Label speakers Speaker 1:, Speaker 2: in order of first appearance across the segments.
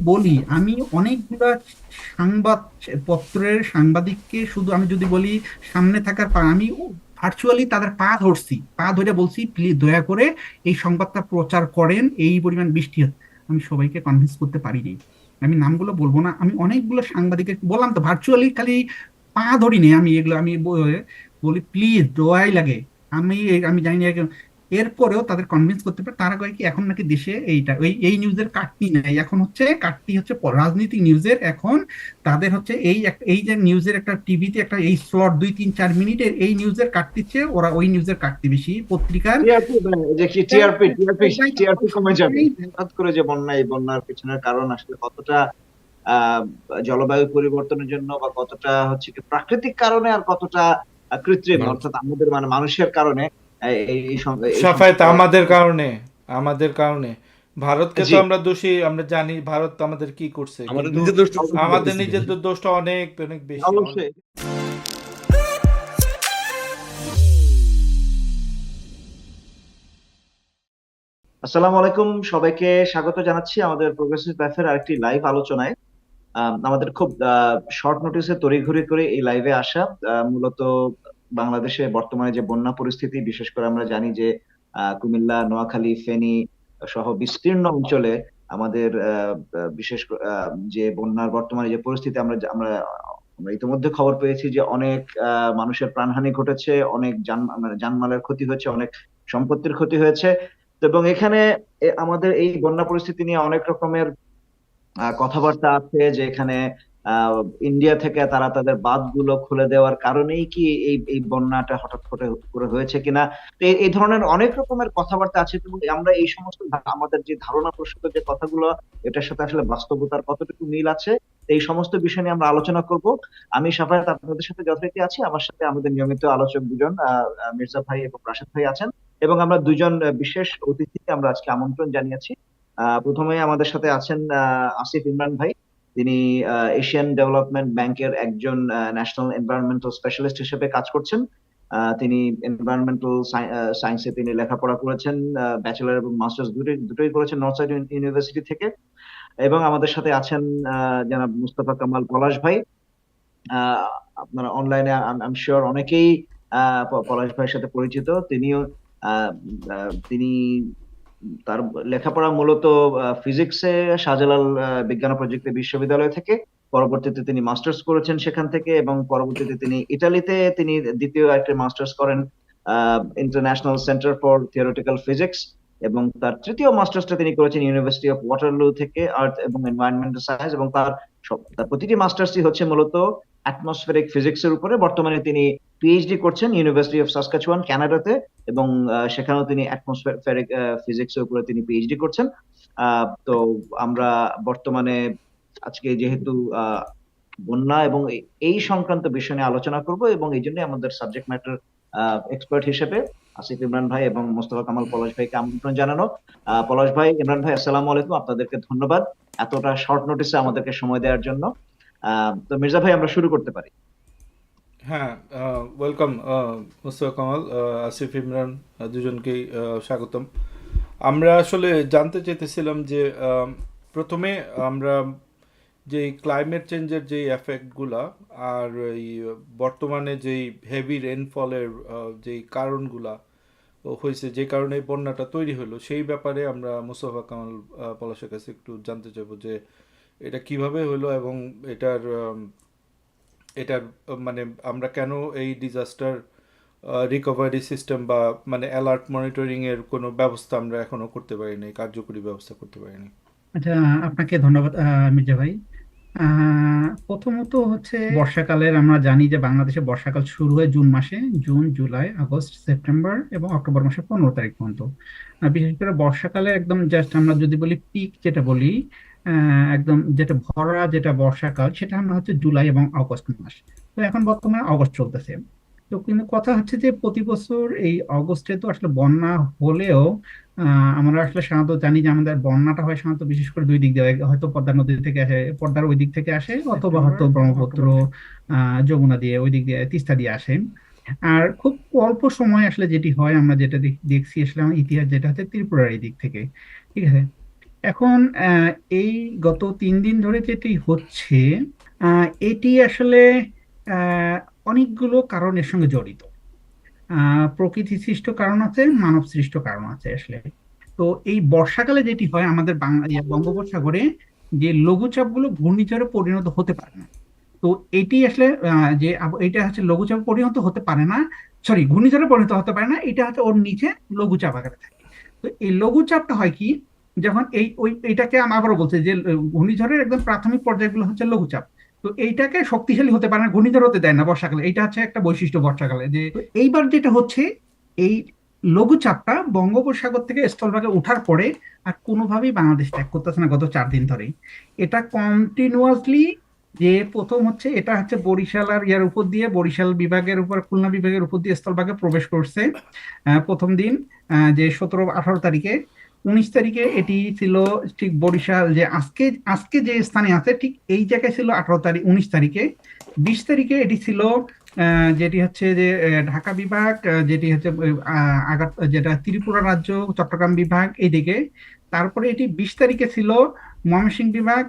Speaker 1: বলি, আমি অনেকগুলা সংবাদ পত্রের সাংবাদিককে, শুধু আমি যদি বলি সামনে থাকার পা, আমি ভার্চুয়ালি তাদের পা ধরছি, পা ধরে বলছি প্লিজ দয়া করে এই সংবাদটা প্রচার করেন, এই পরিমাণ বৃষ্টি হচ্ছে। আমি সবাইকে কনভিন্স করতে পারিনি। আমি নামগুলো বলবো না, আমি অনেকগুলো সাংবাদিকের বললাম তো, ভার্চুয়ালি খালি পা ধরিনি আমি, এগুলো আমি বলি প্লিজ দোয়াই লাগে। আমি জানি না এরপরেও তাদের কনভিন্স করতে পারে। তারা কয় কি এখন নাকি দেশে এইটা এই নিউজের কাটতি নাই, এখন হচ্ছে কাটতি হচ্ছে রাজনীতিক নিউজের। এখন তাদের হচ্ছে এই যে নিউজের একটা টিভিতে একটা এই স্লট 2 3 4 মিনিটের এই নিউজের কাটতিচ্ছে, ওরা ওই নিউজের কাটতি বেশি পত্রিকার।
Speaker 2: টিআরপি, যে কি টিআরপি টিআরপি
Speaker 1: ওইটাই
Speaker 2: টিআরপি কমে যাবে
Speaker 1: ওইটাই
Speaker 2: হঠাৎ করে। যে বন্যা, এই বন্যার পিছনের কারণ আসলে কতটা আহ জলবায়ু পরিবর্তনের জন্য, বা কতটা হচ্ছে কি প্রাকৃতিক কারণে, আর কতটা কৃত্রিম,
Speaker 3: ভারত
Speaker 2: অর্থাৎ আমাদের মানে মানুষের কারণে। এই
Speaker 3: সাফায়েত
Speaker 2: সম্পর্কে
Speaker 3: আমাদের কারণে ভারতকে তো
Speaker 2: জি,
Speaker 3: আমরা দোষী, আমরা জানি ভারত আমাদের কি করছে,
Speaker 4: আমাদের
Speaker 3: কিন্তু
Speaker 4: নিজের দোষটা শুধু
Speaker 3: আমাদের
Speaker 4: করতেছি ভাই।
Speaker 3: নিজেদের দোষটা অনেক অনেক বেশি অনেক।
Speaker 2: অবশ্যই। আসসালামু আলাইকুম, সবাইকে স্বাগত জানাচ্ছি আমাদের প্রোগ্রেসিভ লাইফের আরেকটি লাইভ আলোচনায়। আমাদের খুব শর্ট নোটিসে তড়িঘড়ি করে এই লাইভে আসা। মূলত বাংলাদেশে বর্তমানে যে বন্যা পরিস্থিতি, বিশেষ করে আমরা জানি যে কুমিল্লা, নোয়াখালী, ফেনী সহ বিস্তীর্ণ অঞ্চলে আমাদের যে বন্যার বর্তমানে যে পরিস্থিতি, আমরা আমরা আমরা ইতিমধ্যে খবর পেয়েছি যে অনেক মানুষের প্রাণহানি ঘটেছে, অনেক মানে জানমালের ক্ষতি হয়েছে, অনেক সম্পত্তির ক্ষতি হয়েছে। তো এবং এখানে আমাদের এই বন্যা পরিস্থিতি নিয়ে অনেক রকমের কথাবার্তা আছে, যে এখানে আহ, ইন্ডিয়া থেকে তারা তাদের বাঁধগুলো খুলে দেওয়ার কারণেই কি এই এই বন্যাটা হঠাৎ করে করে হয়েছে কিনা। তো এই ধরনের অনেক রকমের কথাবার্তা আছে, এবং আমরা এই সমস্ত আমাদের যে ধারণা প্রসূত যে কথাগুলো, এটার সাথে আসলে বাস্তবতার কতটুকু মিল আছে, তো এই সমস্ত বিষয় নিয়ে আমরা আলোচনা করব। আমি সাফায়াত আপনাদের সাথে যথারীতি আছি, আমার সাথে আমাদের নিয়মিত আলোচক দুজন, মির্জা ভাই এবং রাশেদ ভাই আছেন, এবং আমরা দুজন বিশেষ অতিথিকে আমরা আজকে আমন্ত্রণ জানিয়েছি। প্রথমে আমাদের সাথে আছেন আসিফ ইমরান ভাই। তিনি এশিয়ান ডেভেলপমেন্ট ব্যাংকের একজন ন্যাশনাল এনভায়রনমেন্টাল স্পেশালিস্ট হিসেবে কাজ করছেন। তিনি এনভায়রনমেন্টাল সায়েন্সে তিনি লেখাপড়া করেছেন, ব্যাচেলর এবং মাস্টার্স দুটোই করেছেন নর্থ সাইড ইউনিভার্সিটি থেকে। এবং আমাদের সাথে আছেন জনাব মুস্তফা কামাল পলাশ ভাই। আহ, আপনারা অনলাইনে আমি শিওর অনেকেই পলাশ ভাইয়ের সাথে পরিচিত। তিনিও আহ, তিনি তার লেখাপড়া মূলত ফিজিক্সে শাহজালাল বিজ্ঞান ও প্রযুক্তি বিশ্ববিদ্যালয় থেকে। পরবর্তীতে তিনি মাস্টার্স করেছেন সেখান থেকে, এবং পরবর্তীতে তিনি ইতালিতে তিনি দ্বিতীয় একটা মাস্টার্স করেন, international centre for theoretical physics. এবং তার তৃতীয় মাস্টার্সটা তিনি করেছেন ইউনিভার্সিটি অফ ওয়াটারলু থেকে, আর্থ এবং এনভায়রনমেন্টাল সায়েন্স। এবং তার প্রতিটি মাস্টার্সই হচ্ছে মূলত অ্যাটমসফেরিক ফিজিক্স এর উপরে। বর্তমানে তিনি পিএইচডি করছেন ইউনিভার্সিটি অফ সাসকাচুয়ান, কানাডাতে, এবং সেখানেও তিনি অ্যাটমসফেরিক ফিজিক্স এর উপরে তিনি পিএইচডি করছেন। তো আমরা বর্তমানে আজকে যেহেতু বন্যা এবং এই সংক্রান্ত বিষয় নিয়ে আলোচনা করব, এবং এই জন্য আমাদের সাবজেক্ট ম্যাটার এক্সপার্ট হিসেবে আসিফ ইমরান ভাই এবং মোস্তফা কামাল পলাশ ভাইকে আমন্ত্রণ জানানো। পলাশ ভাই, ইমরান ভাই, আসসালামু আলাইকুম, আপনাদেরকে ধন্যবাদ এতটা শর্ট নোটিসে আমাদেরকে সময় দেওয়ার জন্য। তো মির্জা ভাই, আমরা শুরু করতে পারি।
Speaker 3: হ্যাঁ, ওয়েলকাম মুস্তফা কামাল, আসিফ ইমরান, দুজনকেই স্বাগতম। আমরা আসলে জানতে চাইতেছিলাম যে প্রথমে আমরা যে ক্লাইমেট চেঞ্জের যে এফেক্টগুলা, আর এই বর্তমানে যেই হেভি রেনফলের যেই কারণগুলা হয়েছে, যে কারণে এই বন্যাটা তৈরি হলো, সেই ব্যাপারে আমরা মুস্তফা কামাল পলাশের কাছে একটু জানতে চাইবো যে এটা কিভাবে হলো, এবং এটার এটার মানে আমরা কেন এই ডিজাস্টার রিকভারি সিস্টেম বা মানে অ্যালার্ট মনিটরিং এর কোনো ব্যবস্থা আমরা এখনো করতে পারিনি, কার্যকরী ব্যবস্থা করতে পারিনি।
Speaker 1: আচ্ছা, আপনাকে ধন্যবাদ মির্জা ভাই। প্রথমত হচ্ছে বর্ষাকালের, আমরা জানি যে বাংলাদেশে বর্ষাকাল শুরু হয় জুন মাসে, জুন জুলাই আগস্ট সেপ্টেম্বর এবং অক্টোবর মাসের 15 তারিখ পর্যন্ত। বিশেষ করে বর্ষাকালে একদম জাস্ট আমরা যদি বলি পিক যেটা বলি, একদম যেটা ভরা যেটা বর্ষাকাল, সেটা আমরা হচ্ছে জুলাই এবং আগস্ট মাস। তো এখন বর্তমানে আগস্ট চলতেছে। তো কিন্তু কথা হচ্ছে যে প্রতি বছর এই অগস্টে তো আসলে বন্যা হলেও আমরা আসলে সাধারণত জানি যে আমাদের বন্যাটা হয় সাধারণত বিশেষ করে দুই দিক দিয়ে, হয়তো পদ্মা নদী থেকে আসে, পদ্মার ওই দিক থেকে আসে, অথবা হয়তো ব্রহ্মপুত্র যমুনা দিয়ে, ওই দিক দিয়ে, তিস্তা দিয়ে আসে। আর খুব অল্প সময় আসলে যেটি হয়, আমরা যেটা দেখছি আসলে আমার ইতিহাস, যেটা হচ্ছে ত্রিপুরার এই দিক থেকে। ঠিক আছে। এখন এই গত 3 দিন ধরে যেটি হচ্ছে, এটি আসলে আহ, অনেকগুলো কারণের সঙ্গে জড়িত। প্রকৃতি সৃষ্ট কারণ আছে, মানব সৃষ্ট কারণ আছে আসলে। তো এই বর্ষাকালে যেটি হয় আমাদের বঙ্গোপসাগরে, যে লঘুচাপগুলো ঘূর্ণিঝড়ে পরিণত হতে পারে না। তো এটি আসলে এটা হচ্ছে লঘুচাপে পরিণত হতে পারে না, সরি ঘূর্ণিঝড়ে পরিণত হতে পারে না, এটা হচ্ছে ওর নিচে লঘুচাপ আকারে থাকে। তো এই লঘুচাপটা হয় কি, যখন এইটাকে আমি আবারও বলছি যে ঘূর্ণিঝড়ের একদম প্রাথমিক পর্যায়গুলো হচ্ছে লঘুচাপ। তো এইটাকে শক্তিশালী হতে পারে না, ঘূর্ণিঝড় হতে দেয় না বর্ষাকালে, এটা হচ্ছে একটা বৈশিষ্ট্য বর্ষাকালে। যে তো এইবার যেটা হচ্ছে, এই লঘুচাপটা বঙ্গোপসাগর থেকে স্থলভাগে ওঠার পরে আর কোনোভাবেই বাংলাদেশ ত্যাগ করতেছে না গত 4 দিন ধরে। এটা কন্টিনিউয়াসলি, যে প্রথম হচ্ছে এটা হচ্ছে বরিশাল আর ইয়ার উপর দিয়ে, বরিশাল বিভাগের উপর, খুলনা বিভাগের উপর দিয়ে স্থলভাগে প্রবেশ করছে প্রথম দিন, যে 17-18 তারিখে। 19 তারিখে এটি ছিল ঠিক বরিশাল, যে আজকে আজকে যে স্থানে আছে ঠিক এই জায়গায় ছিল 18 তারিখ, 19 তারিখে। 20 তারিখে এটি ছিল যেটি হচ্ছে যে ঢাকা বিভাগ, যেটি হচ্ছে যেটা ত্রিপুরা রাজ্য, চট্টগ্রাম বিভাগ এইদিকে। তারপরে এটি 20 তারিখে ছিল ময়মনসিংহ বিভাগ,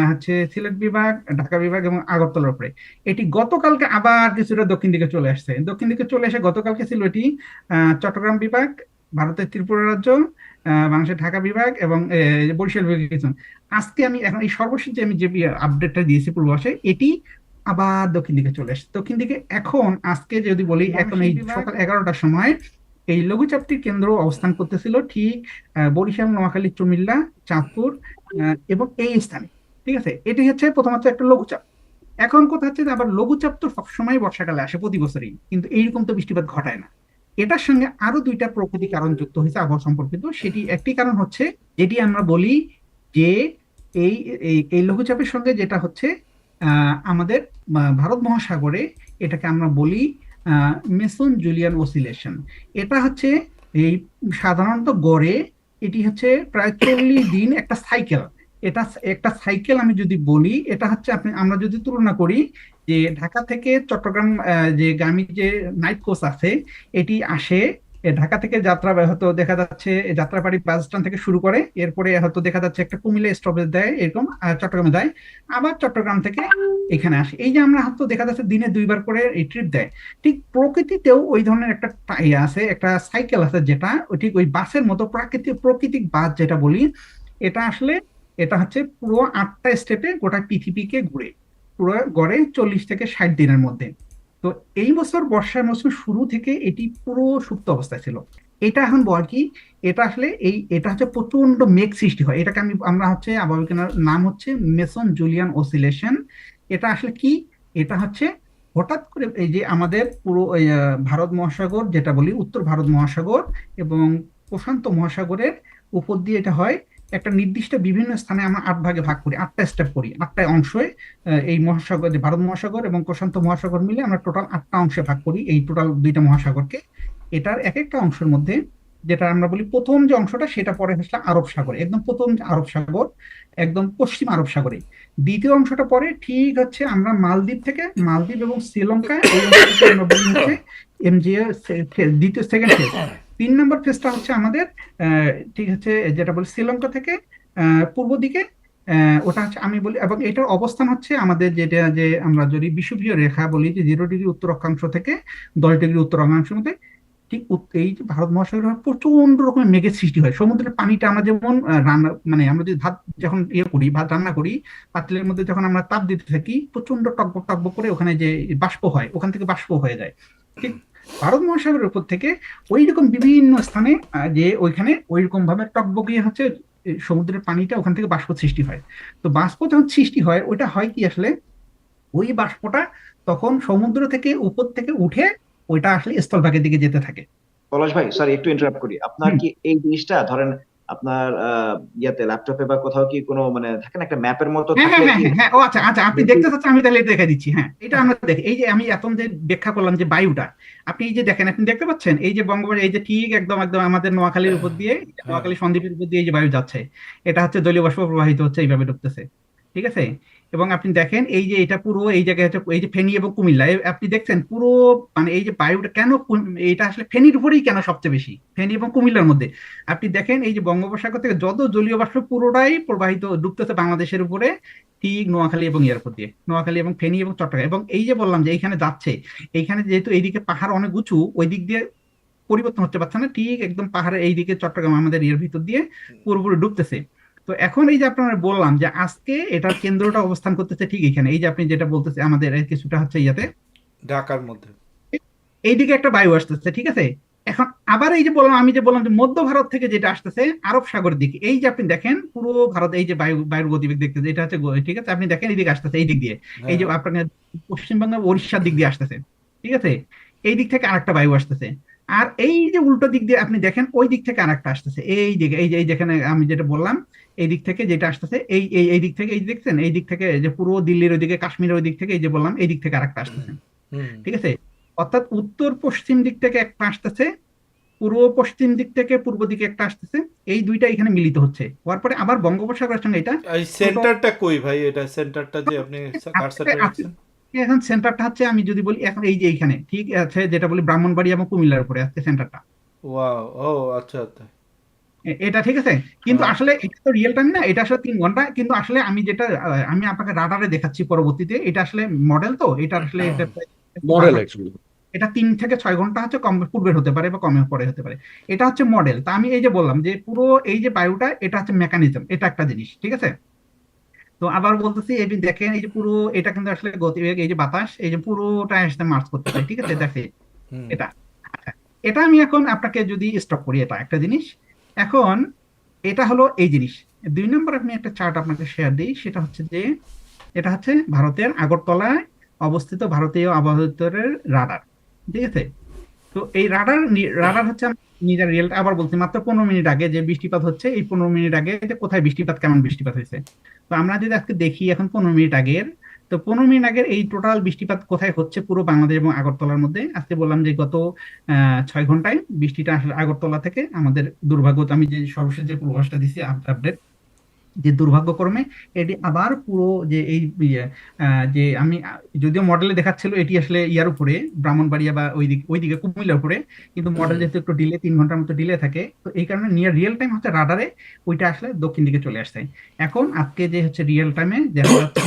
Speaker 1: হচ্ছে সিলেট বিভাগ, ঢাকা বিভাগ এবং আগরতলার উপরে। এটি গতকালকে আবার কিছুটা দক্ষিণ দিকে চলে আসছে, দক্ষিণ দিকে চলে এসে গতকালকে ছিল এটি চট্টগ্রাম বিভাগ, ভারতের ত্রিপুরা রাজ্য, বাংলাদেশের ঢাকা বিভাগ এবং বরিশাল বিভাগে কিছু। আজকে আমি এখন এই সর্বশেষ যে আমি যে আপডেটটা দিয়েছি পূর্বাভাসে, এটি আবার দক্ষিণ দিকে চলে আসছে, দক্ষিণ দিকে। এখন আজকে যদি বলি, এখন এই সকাল 11টার সময় এই লঘুচাপটির কেন্দ্র অবস্থান করতেছিল ঠিক বরিশাল, নোয়াখালী, কুমিল্লা, চাঁদপুর এবং এই স্থানে। ঠিক আছে, এটি হচ্ছে প্রথমত একটা লঘুচাপ। এখন কথা হচ্ছে যে আবার লঘুচাপ তো সবসময় বর্ষাকালে আসে প্রতি বছরই, কিন্তু এইরকম তো বৃষ্টিপাত ঘটায় না। এটার সঙ্গে আরো দুইটা প্রকৃতি কারণ যুক্ত হয়েছে আবহাওয়া সম্পর্কিত। সেটি একটি কারণ হচ্ছে, যেটি আমরা বলি যে এই এই এই লঘুচাপের সঙ্গে যেটা হচ্ছে আমাদের ভারত মহাসাগরে, এটাকে আমরা বলি মেসন জুলিয়ান অসিলেশন। এটা হচ্ছে এই সাধারণত গড়ে এটি হচ্ছে প্রায় 40 দিন একটা সাইকেল। এটা একটা সাইকেল আমি যদি বলি, এটা হচ্ছে আমরা যদি তুলনা করি যে ঢাকা থেকে চট্টগ্রাম যে গামী যে নাইট কোচ আছে, এটি আসে ঢাকা থেকে যাত্রা হয়তো দেখা যাচ্ছে যাত্রাবাড়ি বাস স্ট্যান্ড থেকে শুরু করে, এরপরে হয়তো দেখা যাচ্ছে একটা কুমিল্লা স্টপেজ দেয়, এরকম চট্টগ্রামে দেয়, আবার চট্টগ্রাম থেকে এখানে আসে। এই যে আমরা হয়তো দেখা যাচ্ছে দিনে 2বার করে এই ট্রিপ দেয়। ঠিক প্রকৃতিতেও ওই ধরনের একটা ইয়ে আছে, একটা সাইকেল আছে, যেটা ঠিক ওই বাসের মতো প্রাকৃতিক বাস যেটা বলি। এটা আসলে এটা হচ্ছে পুরো 8টা স্টেপে গোটা পৃথিবীকে ঘুরে, পুরো গড়ে 40 থেকে 60 দিনের মধ্যে। তো এই বছর বর্ষার মৌসুম শুরু থেকে এটি পুরো সুপ্ত অবস্থায় ছিল। এটা এখন বল কি, এটা আসলে এটা হচ্ছে প্রচন্ড মেঘ সৃষ্টি হয়, এটাকে আমরা হচ্ছে আবহাওয়া বিজ্ঞানের নাম হচ্ছে মেসন জুলিয়ান অসিলেশন। এটা আসলে কি, এটা হচ্ছে হঠাৎ করে এই যে আমাদের পুরো ভারত মহাসাগর যেটা বলি, উত্তর ভারত মহাসাগর এবং প্রশান্ত মহাসাগরের উপর দিয়ে এটা হয়। একটা নির্দিষ্ট বিভিন্ন স্থানে আমরা 8 ভাগে ভাগ করি, 8টা স্টেপ করি, 8টা অংশে। এই মহাসাগর, যে ভারত মহাসাগর এবং প্রশান্ত মহাসাগর মিলে আমরা টোটাল 8টা অংশে ভাগ করি এই টোটাল 2টা মহাসাগরকে। এটার এক একটা অংশের মধ্যে, যেটা আমরা বলি প্রথম যে অংশটা, সেটা পরে আসলে আরব সাগরে, একদম প্রথম যে আরব সাগর, একদম পশ্চিম আরব সাগরে। দ্বিতীয় অংশটা পরে ঠিক হচ্ছে আমরা মালদ্বীপ এবং শ্রীলঙ্কা, এই অংশটাকে আমরা বলি হচ্ছে এমজিএ দ্বিতীয় সেকেন্ড ফেজ। 3 নম্বর ফেজটা হচ্ছে আমাদের ঠিক হচ্ছে যেটা বলি শ্রীলঙ্কা থেকে পূর্ব দিকে, ওটা হচ্ছে আমি বলি, এবং এটার অবস্থান হচ্ছে আমাদের যেটা, যে আমরা যদি বিষুবীয় রেখা বলি, যে 0 ডিগ্রি উত্তর অক্ষাংশ থেকে 10 ডিগ্রি উত্তর অক্ষাংশের মধ্যে। ঠিক এই যে ভারত মহাসাগরে প্রচন্ড রকমের মেঘের সৃষ্টি হয়, সমুদ্রের পানিটা আমরা যেমন রান্না, মানে আমরা যদি ভাত যখন করি, ভাত রান্না করি, পাতিলের মধ্যে যখন আমরা তাপ দিতে থাকি, প্রচন্ড টকবক টকবক করে ওখানে যে বাষ্প হয়, ওখান থেকে বাষ্প হয়ে যায়। ঠিক ভারত মহাসাগরের উপর থেকে ওই রকম বিভিন্ন স্থানে যে ওইখানে ওই রকম ভাবে টকবকিয়ে হচ্ছে সমুদ্রের পানিটা, ওখান থেকে বাষ্প সৃষ্টি হয়। তো বাষ্প যখন সৃষ্টি হয়, ওইটা হয় কি আসলে, ওই বাষ্পটা তখন সমুদ্র থেকে উপর থেকে উঠে ওইটা আসলে স্থলভাগের দিকে যেতে থাকে।
Speaker 2: পলাশ ভাই, সরি একটু ইন্টারাপ্ট করি। আপনার
Speaker 1: হুম।
Speaker 2: কি এই জিনিসটা ধরেন আপনার ইয়াতে ল্যাপটপে বা কোথাও কি কোনো মানে থাকে না একটা ম্যাপের মতো
Speaker 1: হ্যাঁ, হ্যাঁ,
Speaker 2: থাকলে
Speaker 1: হ্যাঁ,
Speaker 2: কি
Speaker 1: হ্যাঁ, হ্যাঁ, ও আচ্ছা, আচ্ছা, আপনি দেখতে চাচ্ছেন, আমি তাহলে এটা দেখা দিচ্ছি। হ্যাঁ, এটা আমরা দেখি, এই যে আমি এখন যে ব্যাখ্যা করলাম যে বায়ুটা, আপনি এই যে দেখেন, আপনি দেখতে পাচ্ছেন এই যে বঙ্গোপসাগর, এই যে ঠিক একদম একদম আমাদের নোয়াখালীর উপর দিয়ে,
Speaker 3: হ্যাঁ,
Speaker 1: নোয়াখালী সন্দ্বীপের উপর দিয়ে এই যে বায়ু যাচ্ছে, এটা হচ্ছে জলীয় বাষ্প প্রবাহিত হচ্ছে, এইভাবে ঢুকতেছে। ঠিক আছে। এবং আপনি দেখেন এই যে এটা পুরো এই জায়গায় হচ্ছে এই যে ফেনী এবং কুমিল্লা আপনি দেখছেন পুরো মানে এই যে বায়ুটা কেন এটা আসলে ফেনীর উপরেই কেন সবচেয়ে বেশি, ফেনী এবং কুমিল্লার মধ্যে। আপনি দেখেন এই যে বঙ্গোপসাগর থেকে যত জলীয় বাষ্প পুরোটাই প্রবাহিত ডুবতেছে বাংলাদেশের উপরে, ঠিক নোয়াখালী এবং ইয়ার উপর দিয়ে, নোয়াখালী এবং ফেনী এবং চট্টগ্রাম। এবং এই যে বললাম যে এইখানে যাচ্ছে, এইখানে যেহেতু এইদিকে পাহাড় অনেক উঁচু, ওই দিক দিয়ে পরিবর্তন হচ্ছে পারছে না, ঠিক একদম পাহাড়ের এইদিকে চট্টগ্রাম আমাদের এর ভিতর দিয়ে পুরোপুরি ডুবতেছে। তো এখন এই যে আপনারা বললাম যে আজকে এটার কেন্দ্রটা অবস্থান করতেছে ঠিক এখানে, এই যে আপনি যেটা বলতেছে আমাদের এই কিছুটা হচ্ছে ইয়াতে
Speaker 3: ঢাকার মধ্যে।
Speaker 1: এইদিকে একটা বায়ু আসতেছে, ঠিক আছে। এখন আবার এই যে বললাম, আমি যে বললাম যে মধ্য ভারত থেকে যেটা আসতেছে আরব সাগরের দিকে, এই যে আপনি দেখেন পুরো ভারত এই যে বায়ুর গতিবেগ দেখতেছে, এটা হচ্ছে ঠিক আছে। আপনি দেখেন এইদিকে আসতেছে এই দিক দিয়ে, এই যে
Speaker 3: হ্যাঁ।
Speaker 1: আপনার পশ্চিমবঙ্গ উড়িষ্যার দিক দিয়ে আসতেছে, ঠিক আছে। এই দিক থেকে আরেকটা বায়ু আসতেছে। আর এই যে উল্টো দিক দিয়ে আপনি দেখেন ওই দিক থেকে আরেকটা আসতেছে, এই দিকে এই যে এই যেখানে আমি যেটা বললাম এই দিক থেকে যেটা আসতেছে, এই এই এই দিক থেকে, এই যে দেখছেন এই দিক থেকে যে পুরো দিল্লির ওইদিকে কাশ্মীরের ওই দিক থেকে, এই যে বললাম এই দিক থেকে আরেকটা আসতেছে,
Speaker 3: হুম।
Speaker 1: ঠিক আছে। অর্থাৎ উত্তর পশ্চিম দিক থেকে একটা আসতেছে, পূর্ব পশ্চিম দিক থেকে পূর্ব দিকে একটা আসতেছে, এই দুইটা এখানে মিলিত হচ্ছে, হওয়ার পরে আবার বঙ্গোপসাগরের সঙ্গে এটা
Speaker 3: এই
Speaker 1: ছোট
Speaker 3: সেন্টারটা কই ভাই? এটা সেন্টারটা যে আপনি
Speaker 1: আজকে
Speaker 3: কারসারটা
Speaker 1: আজকে
Speaker 3: রাখছেন।
Speaker 1: এখন সেন্টারটা হচ্ছে আমি যদি বলি এখন এই যে এইখানে ঠিক আছে, যেটা বলি ব্রাহ্মণবাড়িয়া এবং কুমিল্লার উপরে আজকে সেন্টারটা,
Speaker 3: ওয়াও, ও আচ্ছা আচ্ছা।
Speaker 1: এটা ঠিক আছে। কিন্তু
Speaker 3: হ্যাঁ।
Speaker 1: আসলে এটা তো রিয়েল টাইম না, এটা আসলে 3 ঘন্টা, কিন্তু আসলে আমি যেটা আমি আপনাকে রাডারে দেখাচ্ছি পরবর্তীতে, এটা আসলে মডেল, তো এটা আসলে এটা
Speaker 4: মডেল অ্যাকচুয়ালি।
Speaker 1: এটা 3 থেকে 6 ঘন্টা হচ্ছে কম পূর্বের হতে পারে বা কমে পরে হতে পারে। এটা হচ্ছে মডেল। তা আমি এই যে বললাম যে পুরো এই যে বায়ুটা এটা হচ্ছে মেকানিজম, এটা একটা জিনিস, ঠিক আছে। তো আবার বলতেছি এই যে দেখেন এই যে পুরো এটা কিন্তু আসলে গতিবেগ, এই যে বাতাস এই যে পুরোটা আসতে মার্চ করতেছে, ঠিক আছে, দেখে
Speaker 3: হুম।
Speaker 1: এটা। আচ্ছা, এটা আমি এখন আপনাকে যদি স্টপ করি, এটা একটা জিনিস। এখন এটা হলো এই জিনিস। 2 নম্বর আমি একটা চার্ট আপনাকে শেয়ার দিই, সেটা হচ্ছে যে এটা হচ্ছে ভারতের আগরতলায় অবস্থিত ভারতীয় আবহাওয়া দপ্তরের রাডার, ঠিক আছে। তো এই রাডার রাডার হচ্ছে আমরা নিজের রিয়েল, আবার বলছি মাত্র 15 মিনিট আগে যে বৃষ্টিপাত হচ্ছে, এই 15 মিনিট আগে যে কোথায় বৃষ্টিপাত, কেমন বৃষ্টিপাত হয়েছে। তো আমরা যদি আজকে দেখি এখন 15 মিনিট আগের, তো 15 মিনিট আগের এই টোটাল বৃষ্টিপাত কোথায় হচ্ছে পুরো বাংলাদেশ এবং আগরতলার মধ্যে, আজকে বললাম যে গত 6 ঘন্টায় বৃষ্টিটা আসলে আগরতলা থেকে আমাদের দুর্ভাগ্য, আমি যে সর্বশেষ যে পূর্বাভাসটা দিছি আপডেট, যে দুর্ভাগ্যক্রমে এটি আবার পুরো যে এই যে আমি যদিও মডেলে দেখাচ্ছিল এটি আসলে ইয়ার উপরে ব্রাহ্মণবাড়িয়া বা ওইদিকে কুমিল্লার উপরে, কিন্তু মডেল যেহেতু একটু ডিলে 3 ঘন্টার মতো ডিলে থাকে, তো এই কারণে নিয়ার রিয়েল টাইম হচ্ছে রাডারে ওইটা আসলে দক্ষিণ দিকে চলে আসছে। এখন আজকে যে হচ্ছে রিয়েল টাইমে দেখা যাচ্ছে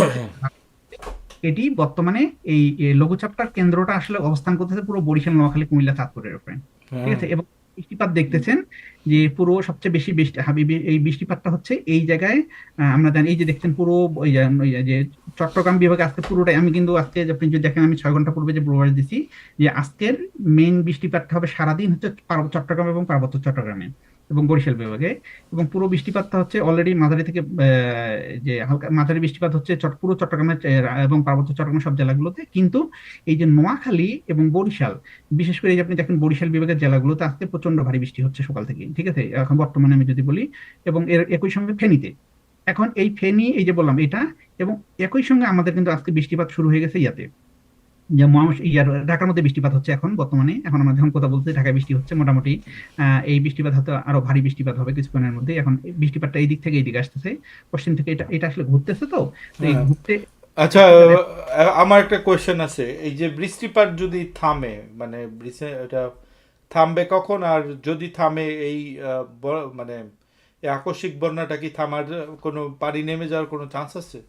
Speaker 1: এটি বর্তমানে এই এই লঘুচাপটার কেন্দ্রটা আসলে অবস্থান করতেছে পুরো বরিশাল, নোয়াখালী, কুমিল্লা, চাঁদপুরের উপরে, ঠিক
Speaker 3: হুম।
Speaker 1: আছে। এবং বৃষ্টিপাত দেখতেছেন যে পুরো সবচেয়ে বেশি বৃষ্টি হাবিবি এই বৃষ্টিপাতটা হচ্ছে এই জায়গায়। আমরা জানি এই যে দেখছেন পুরো ওই যে চট্টগ্রাম বিভাগে আজকে পুরোটাই, আমি কিন্তু আজকে আপনি যদি দেখেন আমি 6 ঘন্টা পূর্বে যে পূর্বাভাস দিছি যে আজকের মেইন বৃষ্টিপাতটা হবে সারাদিন হচ্ছে চট্টগ্রাম এবং পার্বত্য চট্টগ্রামে এবং বরিশাল বিভাগে। এবং পুরো বৃষ্টিপাতটা হচ্ছে অলরেডি মাঝারি থেকে যে হালকা মাঝারি বৃষ্টিপাত হচ্ছে পুরো চট্টগ্রামের এবং পার্বত্য চট্টগ্রাম সব জেলাগুলোতে। কিন্তু এই যে নোয়াখালী এবং বরিশাল, বিশেষ করে এই যে আপনি দেখেন বরিশাল বিভাগের জেলাগুলোতে আজকে প্রচন্ড ভারী বৃষ্টি হচ্ছে সকাল থেকে, ঠিক আছে, এখন বর্তমানে আমি যদি বলি। এবং এর একই সঙ্গে ফেনীতে, এখন এই ফেনী এই যে বললাম এটা, এবং একই সঙ্গে আমাদের কিন্তু আজকে বৃষ্টিপাত শুরু হয়ে গেছে ইয়াতে, যে ইয়ার ঢাকার মধ্যে বৃষ্টিপাত হচ্ছে এখন বর্তমানে, এখন আমরা যখন কথা বলছি ঢাকায় বৃষ্টি হচ্ছে মোটামুটি। এই বৃষ্টিপাত হয়তো আরো ভারী বৃষ্টিপাত হবে কিছুক্ষণের মধ্যে। এখন এই বৃষ্টিপাতটা এই দিক থেকে এই দিকে আসতেছে, পশ্চিম থেকে, এটা এটা আসলে ঘুরতেছে, তো তো এই
Speaker 3: হ্যাঁ।
Speaker 1: ঘুরতে
Speaker 3: আচ্ছা, আমার একটা কোয়েশ্চেন আছে। এই যে বৃষ্টিপাত যদি থামে, মানে এটা থামবে কখন? আর যদি থামে এই মানে এই আকস্মিক বন্যাটা কি থামার কোনো পানি নেমে যাওয়ার কোনো চান্স আছে?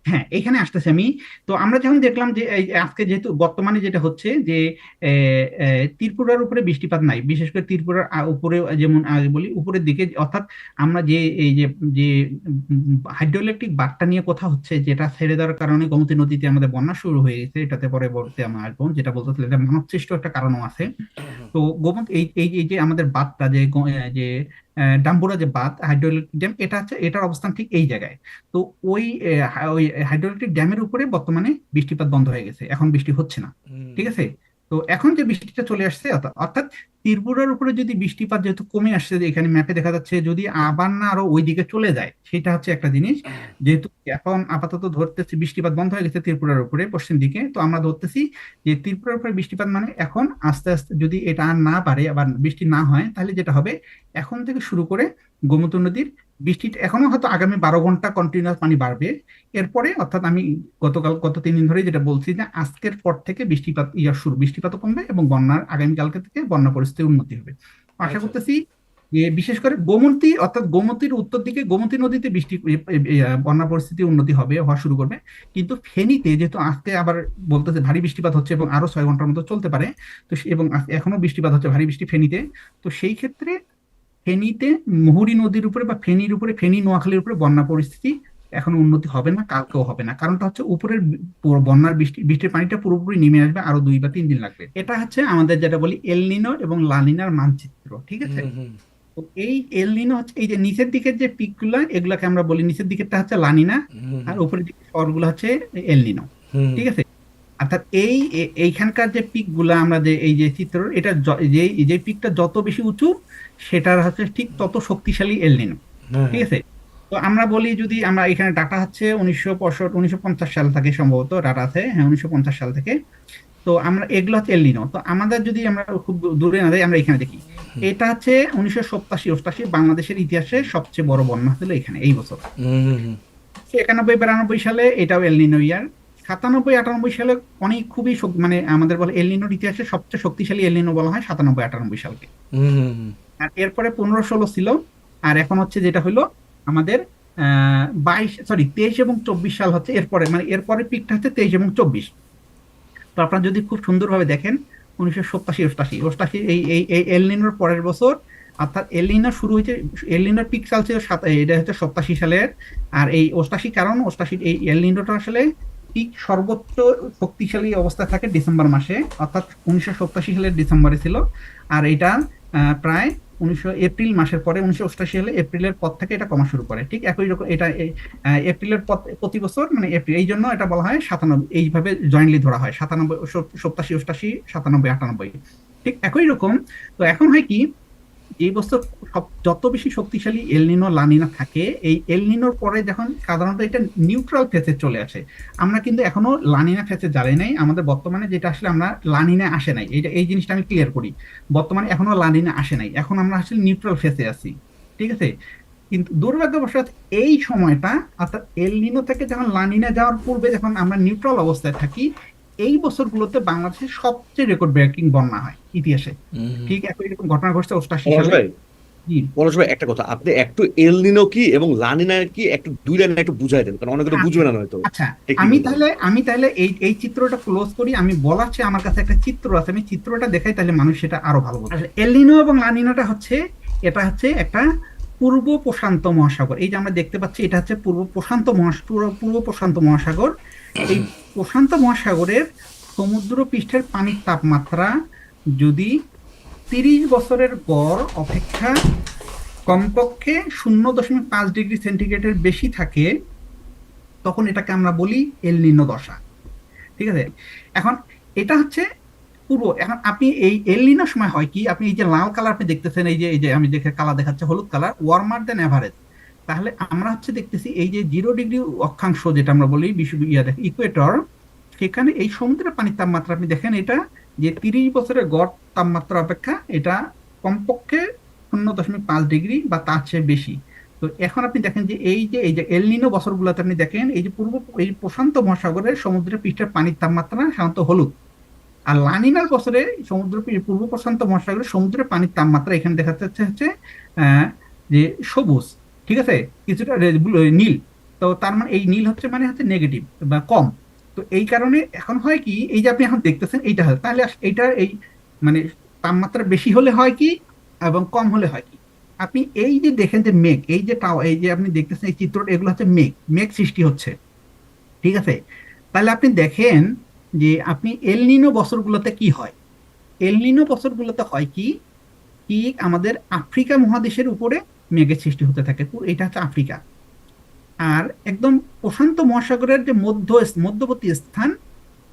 Speaker 1: হ্যাঁ, এখানে আসতেছে আমি। তো আমরা যখন দেখলাম যে এই আজকে যেহেতু বর্তমানে যেটা হচ্ছে যে ত্রিপুরার উপরে বৃষ্টিপাত নাই, বিশেষ করে ত্রিপুরার উপরে, যেমন আগে বলি উপরের দিকে, অর্থাৎ আমরা যে এই যে যে হাইড্রোইলেকট্রিক বাঁধটা নিয়ে কথা হচ্ছে, যেটা ছেড়ে দেওয়ার কারণে গোমতী নদীতে আমাদের বন্যা শুরু হয়ে গেছে, এটাতে পরে বলতে আমরা আসবো, যেটা বলতেছিল এটা মানব সৃষ্ট একটা কারণও আছে। তো গোমতী এই এই এই যে আমাদের বাঁধটা যে যে ডাম্বুরা যে বাঁধ হাইড্রোইলেকট্রিক ড্যাম, এটা হচ্ছে এটার অবস্থান ঠিক এই জায়গায়। তো ওই ওই হাইড্রোইলেকট্রিক ড্যামের উপরে বর্তমানে বৃষ্টিপাত বন্ধ হয়ে গেছে, এখন বৃষ্টি হচ্ছে না,
Speaker 3: হুম।
Speaker 1: ঠিক আছে। তো এখন যে বৃষ্টিটা চলে আসছে, অর্থাৎ ত্রিপুরার উপরে যদি বৃষ্টিপাত যেহেতু কমে আসছে, যে এখানে ম্যাপে দেখা যাচ্ছে যদি আবার না আরো ওই দিকে চলে যায়, সেটা হচ্ছে একটা জিনিস। যেহেতু এখন আপাতত ধরতেছি বৃষ্টিপাত বন্ধ হয়ে গেছে ত্রিপুরার উপরে পশ্চিম দিকে, তো আমরা ধরতেছি যে ত্রিপুরার উপরে বৃষ্টিপাত মানে এখন আস্তে আস্তে যদি এটা আর না পারে আবার বৃষ্টি না হয়, তাহলে যেটা হবে এখন থেকে শুরু করে গোমতী নদীর বৃষ্টিটা এখনো হয়তো আগামী 12 ঘন্টা কন্টিনিউয়াস পানি বাড়বে। এরপরে অর্থাৎ আমি গত 3 দিন ধরে যেটা বলছি যে আজকের পর থেকে বৃষ্টিপাতও কমবে এবং আগামীকালকে থেকে বন্যা পরিস্থিতির উন্নতি হবে। আশা
Speaker 3: আচ্ছা।
Speaker 1: করতেছি যে বিশেষ করে গোমতীর উত্তর দিকে গোমতী নদীতে বন্যা পরিস্থিতির উন্নতি হওয়া শুরু করবে। কিন্তু ফেনীতে যেহেতু আজকে আবার বলতেছে ভারী বৃষ্টিপাত হচ্ছে এবং আরো 6 ঘন্টার মতো চলতে পারে, তো এবং এখনো বৃষ্টিপাত হচ্ছে, ভারী বৃষ্টি ফেনীতে। তো সেই ক্ষেত্রে ফেনীতে মুহুরী নদীর উপরে বা ফেনীর উপরে, ফেনী নোয়াখালীর উপরে বন্যা পরিস্থিতি এখন উন্নতি হবে না, কালকেও হবে না। কারণটা হচ্ছে উপরের বন্যার বৃষ্টির পানিটা পুরোপুরি নেমে আসবে, আরো 2 বা 3 দিন লাগবে। এটা হচ্ছে আমাদের যেটা বলি এল নিনো এবং লা নিনার মানচিত্র, ঠিক আছে?
Speaker 3: হুম হুম
Speaker 1: তো এই এল নিনো হচ্ছে এই যে নিচের দিকের যে পিকগুলা, এগুলাকে আমরা বলি, নিচের দিকেরটা হচ্ছে লানিনা,
Speaker 3: হুম
Speaker 1: আর উপরের দিকে শহরগুলো হচ্ছে এল নিনো,
Speaker 3: হুম
Speaker 1: ঠিক আছে? অর্থাৎ এইখানকার যে পিক গুলা আমরা যে এই যে চিত্র, এটা যে যে পিকটা যত বেশি উঁচু, সেটার হচ্ছে ঠিক তত শক্তিশালী এল নিনো,
Speaker 3: হ্যাঁ
Speaker 1: ঠিক
Speaker 3: হ্যাঁ
Speaker 1: আছে? তো আমরা বলি, যদি আমরা এখানে ডাটা হচ্ছে 1950 সাল থেকে সম্ভবত ডাটা আছে, হ্যাঁ 1950 সাল থেকে। তো আমরা এগুলো হচ্ছে এল নিনো। তো আমাদের যদি আমরা খুব দূরে না যাই, আমরা এখানে দেখি, এটা হচ্ছে 1987-88 বাংলাদেশের ইতিহাসে সবচেয়ে বড় বন্যা হলো এখানে এই বছর।
Speaker 3: হুম হুম হুম
Speaker 1: 91-92 সালে এটাও এল নিনো ইয়ার। 97-98 সালে খুবই মানে আমাদের বলে এল নিনোর ইতিহাসে সবচেয়ে শক্তিশালী এল নিনো বলা হয় 97-98 সালকে।
Speaker 3: হুম হুম হুম
Speaker 1: আর এরপরে 15-16 ছিল। আর এখন হচ্ছে যেটা হলো আমাদের 23 এবং 24 সাল হচ্ছে এরপরে, মানে এরপরে পিকটা হচ্ছে 23 এবং 24। তো আপনারা যদি খুব সুন্দরভাবে দেখেন, 1987-88 এই এই এই এল নিনোর পরের বছর, অর্থাৎ এল নিনো শুরু হয়েছে, এল নিনোর পিক সাল ছিল এটা হচ্ছে 87 সালের। আর এই 88, কারণ 88 এই এল নিনোটা আসলে পিক সর্বোচ্চ শক্তিশালী অবস্থায় থাকে ডিসেম্বর মাসে, অর্থাৎ 1987 সালের ডিসেম্বরে ছিল। আর এটা প্রায় এপ্রিল মাসের পরে, 1988 সালে এপ্রিলের পর থেকে এটা কমা শুরু করে। ঠিক একই রকম এটা এপ্রিলের প্রতি বছর, মানে এপ্রিল, এই জন্য এটা বলা হয় 97, এইভাবে জয়েন্টলি ধরা হয় 97, 87, 88, 97, 98, ঠিক একই রকম। তো এখন হয় কি, এই বছর যত বেশি শক্তিশালী এল নিনো লা নিনা থাকে, এই এল নিনোর পরে যখন সাধারণত এটা নিউট্রাল ফেজে চলে আসে, আমরা কিন্তু এখনো লা নিনা ফেজে যাই নাই। আমাদের বর্তমানে যেটা আসলে আমরা লা নিনা আসে নাই, এই জিনিসটা আমি ক্লিয়ার করি। বর্তমানে এখনো লা নিনা আসে নাই, এখন আমরা আসলে নিউট্রাল ফেজে আছি, ঠিক আছে? কিন্তু দুর্ভাগ্যবশত এই সময়টা, অর্থাৎ এল নিনো থেকে যখন লা নিনা যাওয়ার পূর্বে যখন আমরা নিউট্রাল অবস্থায় থাকি, এই বছরগুলোতে বাংলাদেশের সবচেয়ে রেকর্ড ব্রেকিং বন্যা হয় ইতিহাসে।
Speaker 3: হুম
Speaker 1: ঠিক একই রকম ঘটনা ঘটছে 88
Speaker 4: পলাশ
Speaker 1: সালে।
Speaker 4: ভাই,
Speaker 1: জি।
Speaker 4: পলাশ ভাই, একটা কথা, আপনি একটু এল নিনো কি এবং লা নিনা কি একটু দুই লাইনে একটু বুঝাই দেন, কারণ অনেকে তো বুঝবে
Speaker 1: আচ্ছা
Speaker 4: না হয়তো
Speaker 1: আচ্ছা, আমি
Speaker 4: টেকনিক্যাল ভাবে।
Speaker 1: তাহলে আমি তাহলে এই এই চিত্রটা ক্লোজ করি। আমি বলার চেয়ে আমার কাছে একটা চিত্র আছে, আমি চিত্রটা দেখাই, তাহলে মানুষ সেটা আরো ভালো বুঝবে। আসলে এল নিনো এবং লা নিনোটা হচ্ছে, এটা হচ্ছে একটা পূর্ব প্রশান্ত মহাসাগর। এই যে আমরা দেখতে পাচ্ছি, এটা হচ্ছে পূর্ব প্রশান্ত মহাসাগর। এই প্রশান্ত মহাসাগরের সমুদ্র পৃষ্ঠের পানির তাপমাত্রা যদি 30 বছরের গড় অপেক্ষা কমপক্ষে 0.5 ডিগ্রি সেন্টিগ্রেডের বেশি থাকে, তখন এটাকে আমরা বলি এল নিনো দশা, ঠিক আছে? এখন এটা হচ্ছে এখন আপনি এই এল নিনোর সময় হয় কি, আপনি এই যে লাল কালার আপনি দেখতেছেন, এই যে আমি দেখে কালার দেখাচ্ছে হলুদ কালার, ওয়ার্মার দেন এভারেজ। তাহলে আমরা হচ্ছে দেখতেছি এই যে 0 ডিগ্রি অক্ষাংশ, যেটা আমরা বলি ইকুয়েটর, সেখানে এই সমুদ্রের পানির তাপমাত্রা আপনি দেখেন, এটা যে 30 বছরের গড় তাপমাত্রা অপেক্ষা এটা কমপক্ষে 0.5 ডিগ্রি বা তার চেয়ে বেশি। তো এখন আপনি দেখেন যে এই যে এল নিনো বছরগুলোতে আপনি দেখেন, এই প্রশান্ত মহাসাগরের সমুদ্রের পৃষ্ঠের পানির তাপমাত্রা সাধারণত হলুদ। আর লানিনার বছরে পূর্ব প্রশান্ত মহাসাগরের সমুদ্রের পানির তাপমাত্রা এখানে দেখা যাচ্ছে হচ্ছে আহ, যে সবুজ, ঠিক আছে, কিছুটা নীল। তো তার মানে এই নীল হচ্ছে মানে হচ্ছে নেগেটিভ বা কম। তো এই কারণে এখন হয় কি, এই যে আপনি এখন দেখতেছেন এইটা হয়, তাহলে এইটা এই মানে তাপমাত্রা বেশি হলে হয় কি এবং কম হলে হয় কি, আপনি এই যে দেখেন যে মেঘ, এই যে আপনি দেখতেছেন এই চিত্রটা, এগুলো হচ্ছে মেঘ, মেঘ সৃষ্টি হচ্ছে, ঠিক আছে? তাহলে আপনি দেখেন যে আপনি এল নিনো বছরগুলোতে কি হয়। এল নিনো বছরগুলোতে হয় কি, ঠিক আমাদের আফ্রিকা মহাদেশের উপরে মেঘের সৃষ্টি হতে থাকে, এটা হচ্ছে আফ্রিকা। আর একদম প্রশান্ত মহাসাগরের যে মধ্যবর্তী স্থান,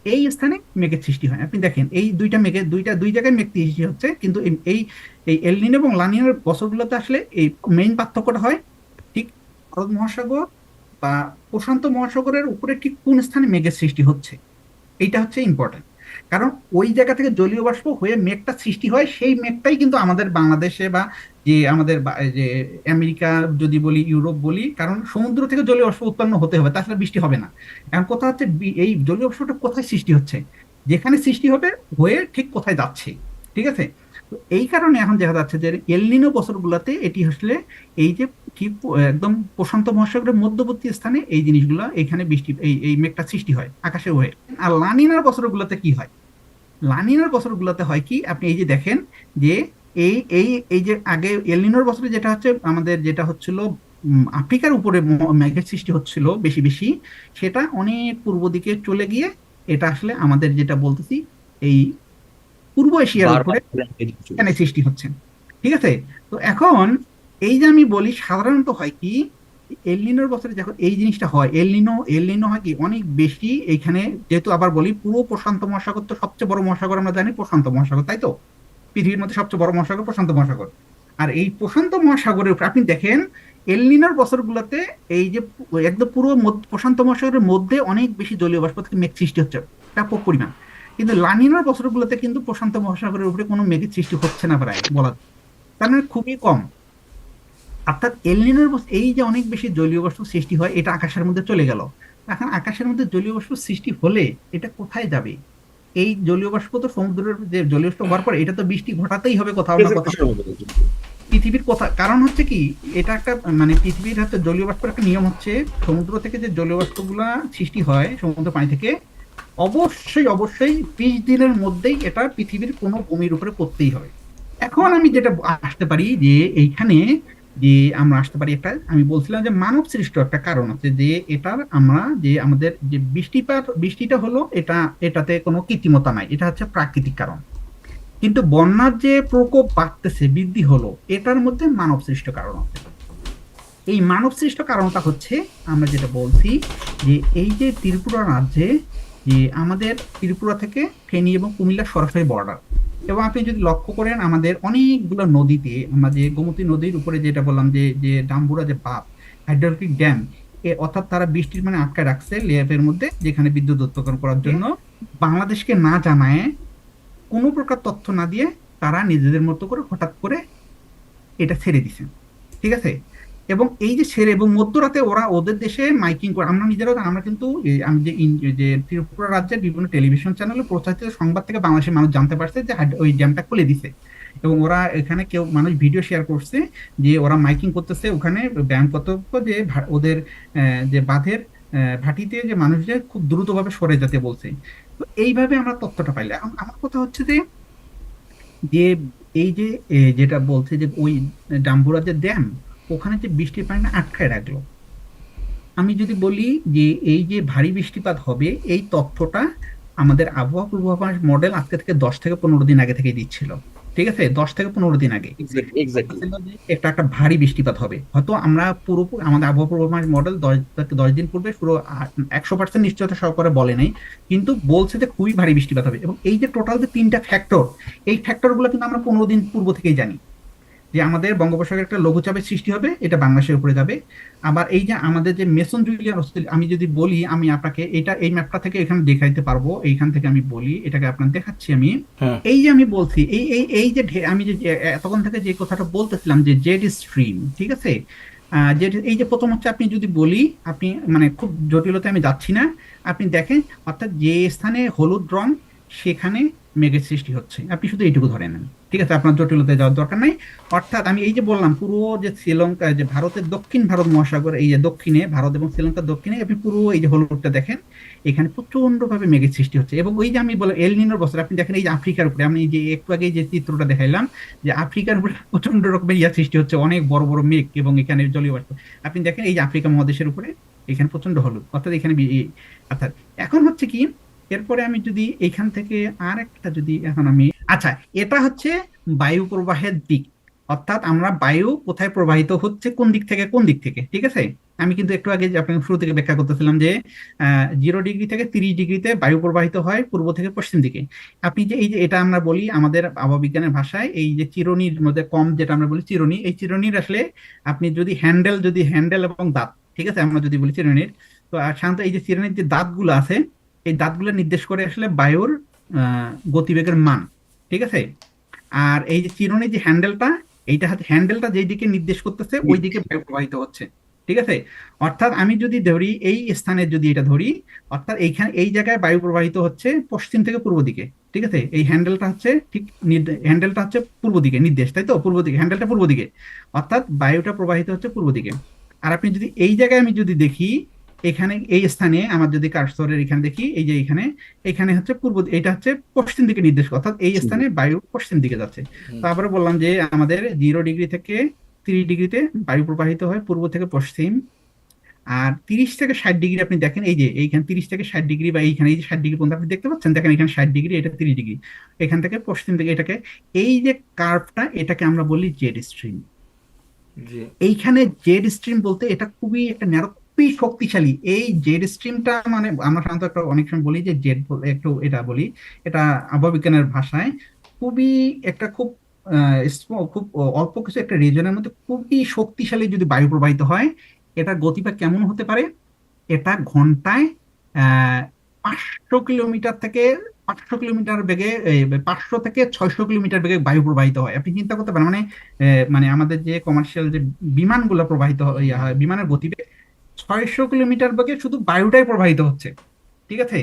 Speaker 1: এই স্থানে মেঘের সৃষ্টি হয়। আপনি দেখেন এই দুইটা মেঘের দুই জায়গায় মেঘ সৃষ্টি হচ্ছে, কিন্তু এই এই এল নিনো এবং লা নিনোর বছরগুলোতে আসলে এই মেইন পার্থক্যটা হয় ঠিক ভারত মহাসাগর বা প্রশান্ত মহাসাগরের উপরে ঠিক কোন স্থানে মেঘের সৃষ্টি হচ্ছে, এইটা হচ্ছে ইম্পর্টেন্ট। কারণ ওই জায়গা থেকে জলীয় বাষ্প হয়ে মেঘটা সৃষ্টি হয়, সেই মেঘটাই কিন্তু আমাদের বাংলাদেশে বা যে আমাদের যে আমেরিকা যদি বলি, ইউরোপ বলি, কারণ সমুদ্র থেকে জলীয় বাষ্প উৎপন্ন হতে হবে, তাছাড়া বৃষ্টি হবে না। এখন কথা হচ্ছে এই জলীয় বাষ্পটা কোথায় সৃষ্টি হচ্ছে, যেখানে সৃষ্টি হবে হয়ে ঠিক কোথায় যাচ্ছে, ঠিক আছে। তো এই কারণে এখন দেখা যাচ্ছে যে এলনিনো বছরগুলোতে এটি আসলে এই যে কি একদম প্রশান্ত মহাসাগরের মধ্যবর্তী স্থানে এই জিনিসগুলো, এখানে বৃষ্টি এই এই মেঘটা সৃষ্টি হয় আকাশে হয়ে। আর লানিনার বছরগুলোতে কি হয়, লানিনার বছরগুলোতে হয় কি, আপনি এই যে দেখেন যে এই এই এই যে আগে এলনিনোর বছরে যেটা হচ্ছে আমাদের যেটা হচ্ছিল আফ্রিকার উপরে মেঘের সৃষ্টি হচ্ছিল বেশি বেশি, সেটা অনেক পূর্ব দিকে চলে গিয়ে এটা আসলে আমাদের যেটা বলতেছি এই পূর্ব এশিয়ার উপরে
Speaker 4: বারবার এদিকে চলে
Speaker 1: এখানে
Speaker 4: আসে।
Speaker 1: সৃষ্টি হচ্ছে, ঠিক আছে। তো এখন এই যে আমি বলি সাধারণত হয় কি, এলনিনোর বছরে যখন এই জিনিসটা হয়, এলনিনো হয় কি অনেক বেশি এইখানে, যেহেতু আবার বলি পুরো প্রশান্ত মহাসাগর তো সবচেয়ে বড় মহাসাগর আমরা জানি প্রশান্ত মহাসাগর, তাই তো? পৃথিবীর মধ্যে সবচেয়ে বড় মহাসাগর প্রশান্ত মহাসাগর। আর এই প্রশান্ত মহাসাগরের উপর আপনি দেখেন এলনিনোর বছরগুলোতে এই যে একদম পুরো প্রশান্ত মহাসাগরের মধ্যে অনেক বেশি জলীয় বাষ্প থেকে মেঘ সৃষ্টি হচ্ছে, ব্যাপক পরিমাণ। কিন্তু লানিনার বছরগুলোতে কিন্তু প্রশান্ত মহাসাগরের উপরে কোনো মেঘের সৃষ্টি হচ্ছে না প্রায় বলা যায়। তার মানে খুবই কম। অর্থাৎ এলনিনোর এই যে অনেক বেশি জলীয় বাষ্প সৃষ্টি হয়, এটা আকাশের মধ্যে চলে গেল। এখন আকাশের মধ্যে জলীয় বাষ্প সৃষ্টি হলে এটা কোথায় যাবে? এই জলীয় বাষ্প তো সমুদ্রের যে জলীয় বাষ্প হওয়ার পরে এটা তো বৃষ্টি ঘটাতেই হবে কোথাও না কোথাও।
Speaker 4: প্রেজেন্টেশনের মধ্যে কিন্তু।
Speaker 1: পৃথিবীর কথা কারণ হচ্ছে কি, এটা একটা মানে পৃথিবীর হচ্ছে জলীয় বাষ্পের একটা নিয়ম হচ্ছে, সমুদ্র থেকে যে জলীয় বাষ্পগুলা সৃষ্টি হয় সমুদ্র পানি থেকে, অবশ্যই অবশ্যই 20 দিনের মধ্যেই এটা পৃথিবীর কোনো ভূমির উপরে পড়তেই হবে। এখন আমি যেটা আসতে পারি যে এইখানে যে আমরা আসতে পারি একটা, আমি বলছিলাম যে মানব সৃষ্ট একটা কারণ আছে, যে এটার আমরা যে আমাদের যে বৃষ্টিটা হলো এটা, এটাতে কোনো কৃত্রিমতা নাই, এটা হচ্ছে প্রাকৃতিক কারণ। কিন্তু বন্যার যে প্রকোপ বাড়তেছে, বৃদ্ধি হলো, এটার মধ্যে মানব সৃষ্ট কারণ আছে। এই মানব সৃষ্ট কারণটা হচ্ছে আমরা যেটা বলছি যে এই যে ত্রিপুরা রাজ্যে, যে আমাদের ত্রিপুরা থেকে ফেনী এবং কুমিল্লা সরাসরি বর্ডার, এবং আপনি যদি লক্ষ্য করেন আমাদের অনেকগুলো নদীতে, আমরা যে গোমতী নদীর উপরে যেটা বললাম যে যে ডাম্বুরা যে বাঁধ, হাইড্রোইলেকট্রিক ড্যাম, অর্থাৎ তারা বৃষ্টির মানে আটকায় রাখছে লেয়াপের মধ্যে, যেখানে বিদ্যুৎ উৎপাদন করার জন্য বাংলাদেশকে না জানায়, কোনো প্রকার তথ্য না দিয়ে তারা নিজেদের মতো করে হঠাৎ করে এটা ছেড়ে দিছে, ঠিক আছে। এবং এই যে ছেড়ে এবং মধ্যরাতে ওরা ওদের দেশে মাইকিং করে, আমরা নিজেরাও আমরা কিন্তু আমি যে যে ত্রিপুরা রাজ্যের বিভিন্ন টেলিভিশন চ্যানেলে প্রচারিত সংবাদ থেকে বাংলাদেশের মানুষ জানতে পারছে যে ওই ড্যামটা খুলে দিছে। এবং ওরা এখানে কেউ মানুষ ভিডিও শেয়ার করছে যে ওরা মাইকিং করতেছে ওখানে ব্যায়াম কর্তব্য, যে ওদের যে বাঁধের ভাটিতে যে মানুষদের খুব দ্রুতভাবে সরে যেতে বলছে। তো এইভাবে আমরা তথ্যটা পাইলে, এখন আমার কথা হচ্ছে যে যে এই যে যেটা বলছে যে ওই ডাম্বুরা যে ড্যাম, ওখানে যে বৃষ্টির পানিটা আটকায় রাখলো। আমি যদি বলি যে এই যে ভারী বৃষ্টিপাত হবে, এই তথ্যটা আমাদের আবহাওয়া পূর্বাভাস মডেল আজকে থেকে 10 থেকে 15 দিন আগে থেকে দিচ্ছিল, ঠিক আছে, 10 থেকে 15 দিন আগে
Speaker 4: এক্স্যাক্টলি।
Speaker 1: বলছিল যে এটা একটা ভারী বৃষ্টিপাত হবে। হয়তো আমরা পুরোপুরি আমাদের আবহাওয়া পূর্বাভাস মডেল 10 দিন পূর্বে পুরো 100% নিশ্চয়তা সহকারে বলে নাই, কিন্তু বলছে যে খুবই ভারী বৃষ্টিপাত হবে। এবং এই যে টোটাল যে 3টা ফ্যাক্টর, এই ফ্যাক্টর গুলো কিন্তু আমরা 15 দিন পূর্ব থেকেই জানি, যে আমাদের বঙ্গোপসাগরে একটা লঘুচাপের সৃষ্টি হবে, এটা বাংলাদেশের উপরে যাবে। আবার এই যে আমাদের যে মেসন জুলিয়ান আমি যদি বলি, আমি আপনাকে এটা এই ম্যাপটা থেকে এখানে দেখাইতে পারবো, এইখান থেকে আমি বলি এটাকে আপনার দেখাচ্ছি আমি।
Speaker 3: হ্যাঁ
Speaker 1: এই যে আমি বলছি এই যে আমি যে এতক্ষণ থেকে যে কথাটা বলতেছিলাম যে জেড স্ট্রিম, ঠিক আছে। যে এই যে প্রথম হচ্ছে, আপনি যদি বলি, আপনি মানে খুব জটিলতা আমি যাচ্ছি না, আপনি দেখেন অর্থাৎ যে স্থানে হলুদ রং সেখানে মেঘের সৃষ্টি হচ্ছে, আপনি শুধু এইটুকু ধরে নেন, ঠিক আছে, আপনার জটিলতায় যাওয়ার দরকার নাই। অর্থাৎ আমি এই যে বললাম পুরো যে শ্রীলঙ্কা, যে ভারতের দক্ষিণ ভারত মহাসাগর, এই যে দক্ষিণে ভারত এবং শ্রীলঙ্কার দক্ষিণে, আপনি পুরো এই যে হলুদটা দেখেন, এখানে প্রচন্ড ভাবে মেঘের সৃষ্টি হচ্ছে। এবং ওই যে আমি বললাম এল নিনোর বছর, আপনি দেখেন এই যে আফ্রিকার উপরে, আমি এই যে একটু আগে যে চিত্রটা দেখাইলাম, যে আফ্রিকার উপরে প্রচন্ড রকমের সৃষ্টি হচ্ছে, অনেক বড় বড় মেঘ, এবং এখানে জলীয় বাষ্প। আপনি দেখেন এই যে আফ্রিকা মহাদেশের উপরে এখানে প্রচন্ড হলুদ, অর্থাৎ এখানে অর্থাৎ এখন হচ্ছে কি, এরপরে আমি যদি এইখান থেকে আর একটা যদি এখন আমি, আচ্ছা, এটা হচ্ছে বায়ু প্রবাহের দিক, অর্থাৎ আমরা বায়ু কোথায় প্রবাহিত হচ্ছে, কোন দিক থেকে কোন দিক থেকে, ঠিক আছে। আমি কিন্তু একটু আগে যে আপনাকে শুরু থেকে ব্যাখ্যা করতেছিলাম যে 0 ডিগ্রি থেকে 30 ডিগ্রিতে বায়ু প্রবাহিত হয় পূর্ব থেকে পশ্চিম দিকে। আপনি যে এই যে এটা আমরা বলি আমাদের আবহাওয়া বিজ্ঞানের ভাষায়, এই যে চিরুনির মধ্যে কম যেটা আমরা বলি চিরুনি, এই চিরুনির আসলে আপনি যদি হ্যান্ডেল এবং দাঁত, ঠিক আছে, আমরা যদি বলি চিরুনির, তো সাধারণত এই যে চিরুনির যে দাঁতগুলো আছে, এই দাঁতগুলো নির্দেশ করে আসলে বায়ুর গতিবেগের মান, ঠিক আছে। আর এই যে চিরুনির যে হ্যান্ডেলটা, এইটা হ্যান্ডেলটা যেই দিকে নির্দেশ করতেছে ওই দিকে বায়ু প্রবাহিত হচ্ছে, ঠিক আছে। অর্থাৎ আমি যদি ধরি এই স্থানে, যদি এটা ধরি, অর্থাৎ এইখানে এই জায়গায় বায়ু প্রবাহিত হচ্ছে পশ্চিম থেকে পূর্ব দিকে, ঠিক আছে। এই হ্যান্ডেলটা হচ্ছে ঠিক হ্যান্ডেলটা হচ্ছে পূর্ব দিকে নির্দেশ, তাই তো, পূর্ব দিকে, হ্যান্ডেলটা পূর্ব দিকে, অর্থাৎ বায়ুটা প্রবাহিত হচ্ছে পূর্ব দিকে। আর আপনি যদি এই জায়গায় আমি যদি দেখি, এখানে এই স্থানে আমার যদি কার্সরের এখানে দেখি, এই যে এখানে, এখানে হচ্ছে পূর্ব, এটা হচ্ছে পশ্চিম দিকে নির্দেশ করে, অর্থাৎ এই স্থানে বায়ু পশ্চিম দিকে যাচ্ছে।
Speaker 3: হুম।
Speaker 1: তারপরে বললাম যে আমাদের 0 ডিগ্রি থেকে 30 ডিগ্রিতে বায়ু প্রবাহিত হয় পূর্ব থেকে পশ্চিম। আর 30 থেকে 60 ডিগ্রি আপনি দেখেন, এই যে এইখানে 30 থেকে 60 ডিগ্রি, বা এইখানে এই যে 60 ডিগ্রি পর্যন্ত আপনি দেখতে পাচ্ছেন, দেখেন এখানে 60 ডিগ্রি, এটা 30 ডিগ্রি, এখান থেকে পশ্চিম দিকে এটাকে, এই যে কার্ভটা, এটাকে আমরা বলি জেড স্ট্রিম।
Speaker 3: জি।
Speaker 1: এইখানে জেড স্ট্রিম বলতে এটা খুবই একটা ন্যারো, খুবই শক্তিশালী এই জেড স্ট্রিমটা। মানে আমরা সাধারণত একটা অনেক সময় বলি যে জেড, একটু এটা বলি, এটা আবহবিজ্ঞানের ভাষায় খুবই একটা খুব খুব অল্প কিছু একটা রিজনের মধ্যে খুবই শক্তিশালী যদি বায়ু প্রবাহিত হয়, এটা গতিবেগ কেমন হতে পারে? এটা ঘন্টায় 500 কিলোমিটার থেকে 500 কিলোমিটার বেগে, 500 থেকে 600 কিলোমিটার বেগে বায়ু প্রবাহিত হয়। আপনি চিন্তা করতে পারেন, মানে মানে আমাদের যে কমার্শিয়াল যে বিমানগুলো প্রবাহিত ইয়া হয়, বিমানের গতিবেগ 600 কিলোমিটার বেগে শুধু বায়ুটাই প্রবাহিত হচ্ছে, ঠিক আছে।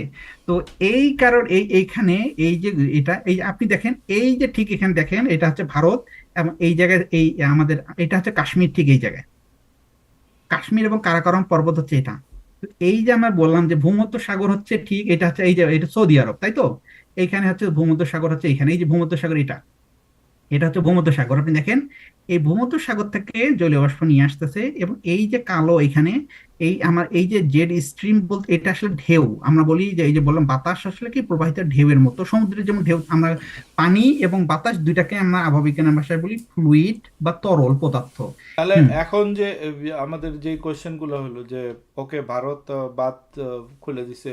Speaker 1: তো এই কারণ এইখানে এই যে এটা, এই যে আপনি দেখেন, এই যে ঠিক এখানে দেখেন, এটা হচ্ছে ভারত, এবং এই জায়গায় এই আমাদের এটা হচ্ছে কাশ্মীর, ঠিক এই জায়গায় কাশ্মীর এবং কারাকরম পর্বত হচ্ছে এটা। তো এই যে আমরা বললাম যে ভূমধ্য সাগর হচ্ছে ঠিক এটা হচ্ছে, এই যে এটা সৌদি আরব, তাই তো। এইখানে হচ্ছে ভূমধ্য সাগর হচ্ছে এইখানে, এই যে ভূমধ্য সাগর এটা, এটা হচ্ছে ভূমধ্য সাগর। আপনি দেখেন এই ভূমধ্য সাগর থেকে জলীয় বাষ্প নিয়ে আসতেছে, এবং এই যে কালো এখানে, এই আমার এই যে জেড স্ট্রিম বলতে এটা আসলে ঢেউ, আমরা বলি যে এই যে বললাম বাতাস আসলে কি প্রবাহিত ঢেউয়ের মতো, সমুদ্রের যেমন ঢেউ, আমরা পানি এবং বাতাস দুইটাকে আমরা আবহবিজ্ঞানের ভাষায় বলি ফ্লুইড বা তরল পদার্থ।
Speaker 3: তাহলে
Speaker 1: হুম।
Speaker 3: এখন যে আমাদের যে কোয়েশ্চেন গুলো হলো যে ওকে ভারত বাদ খুলে দিছে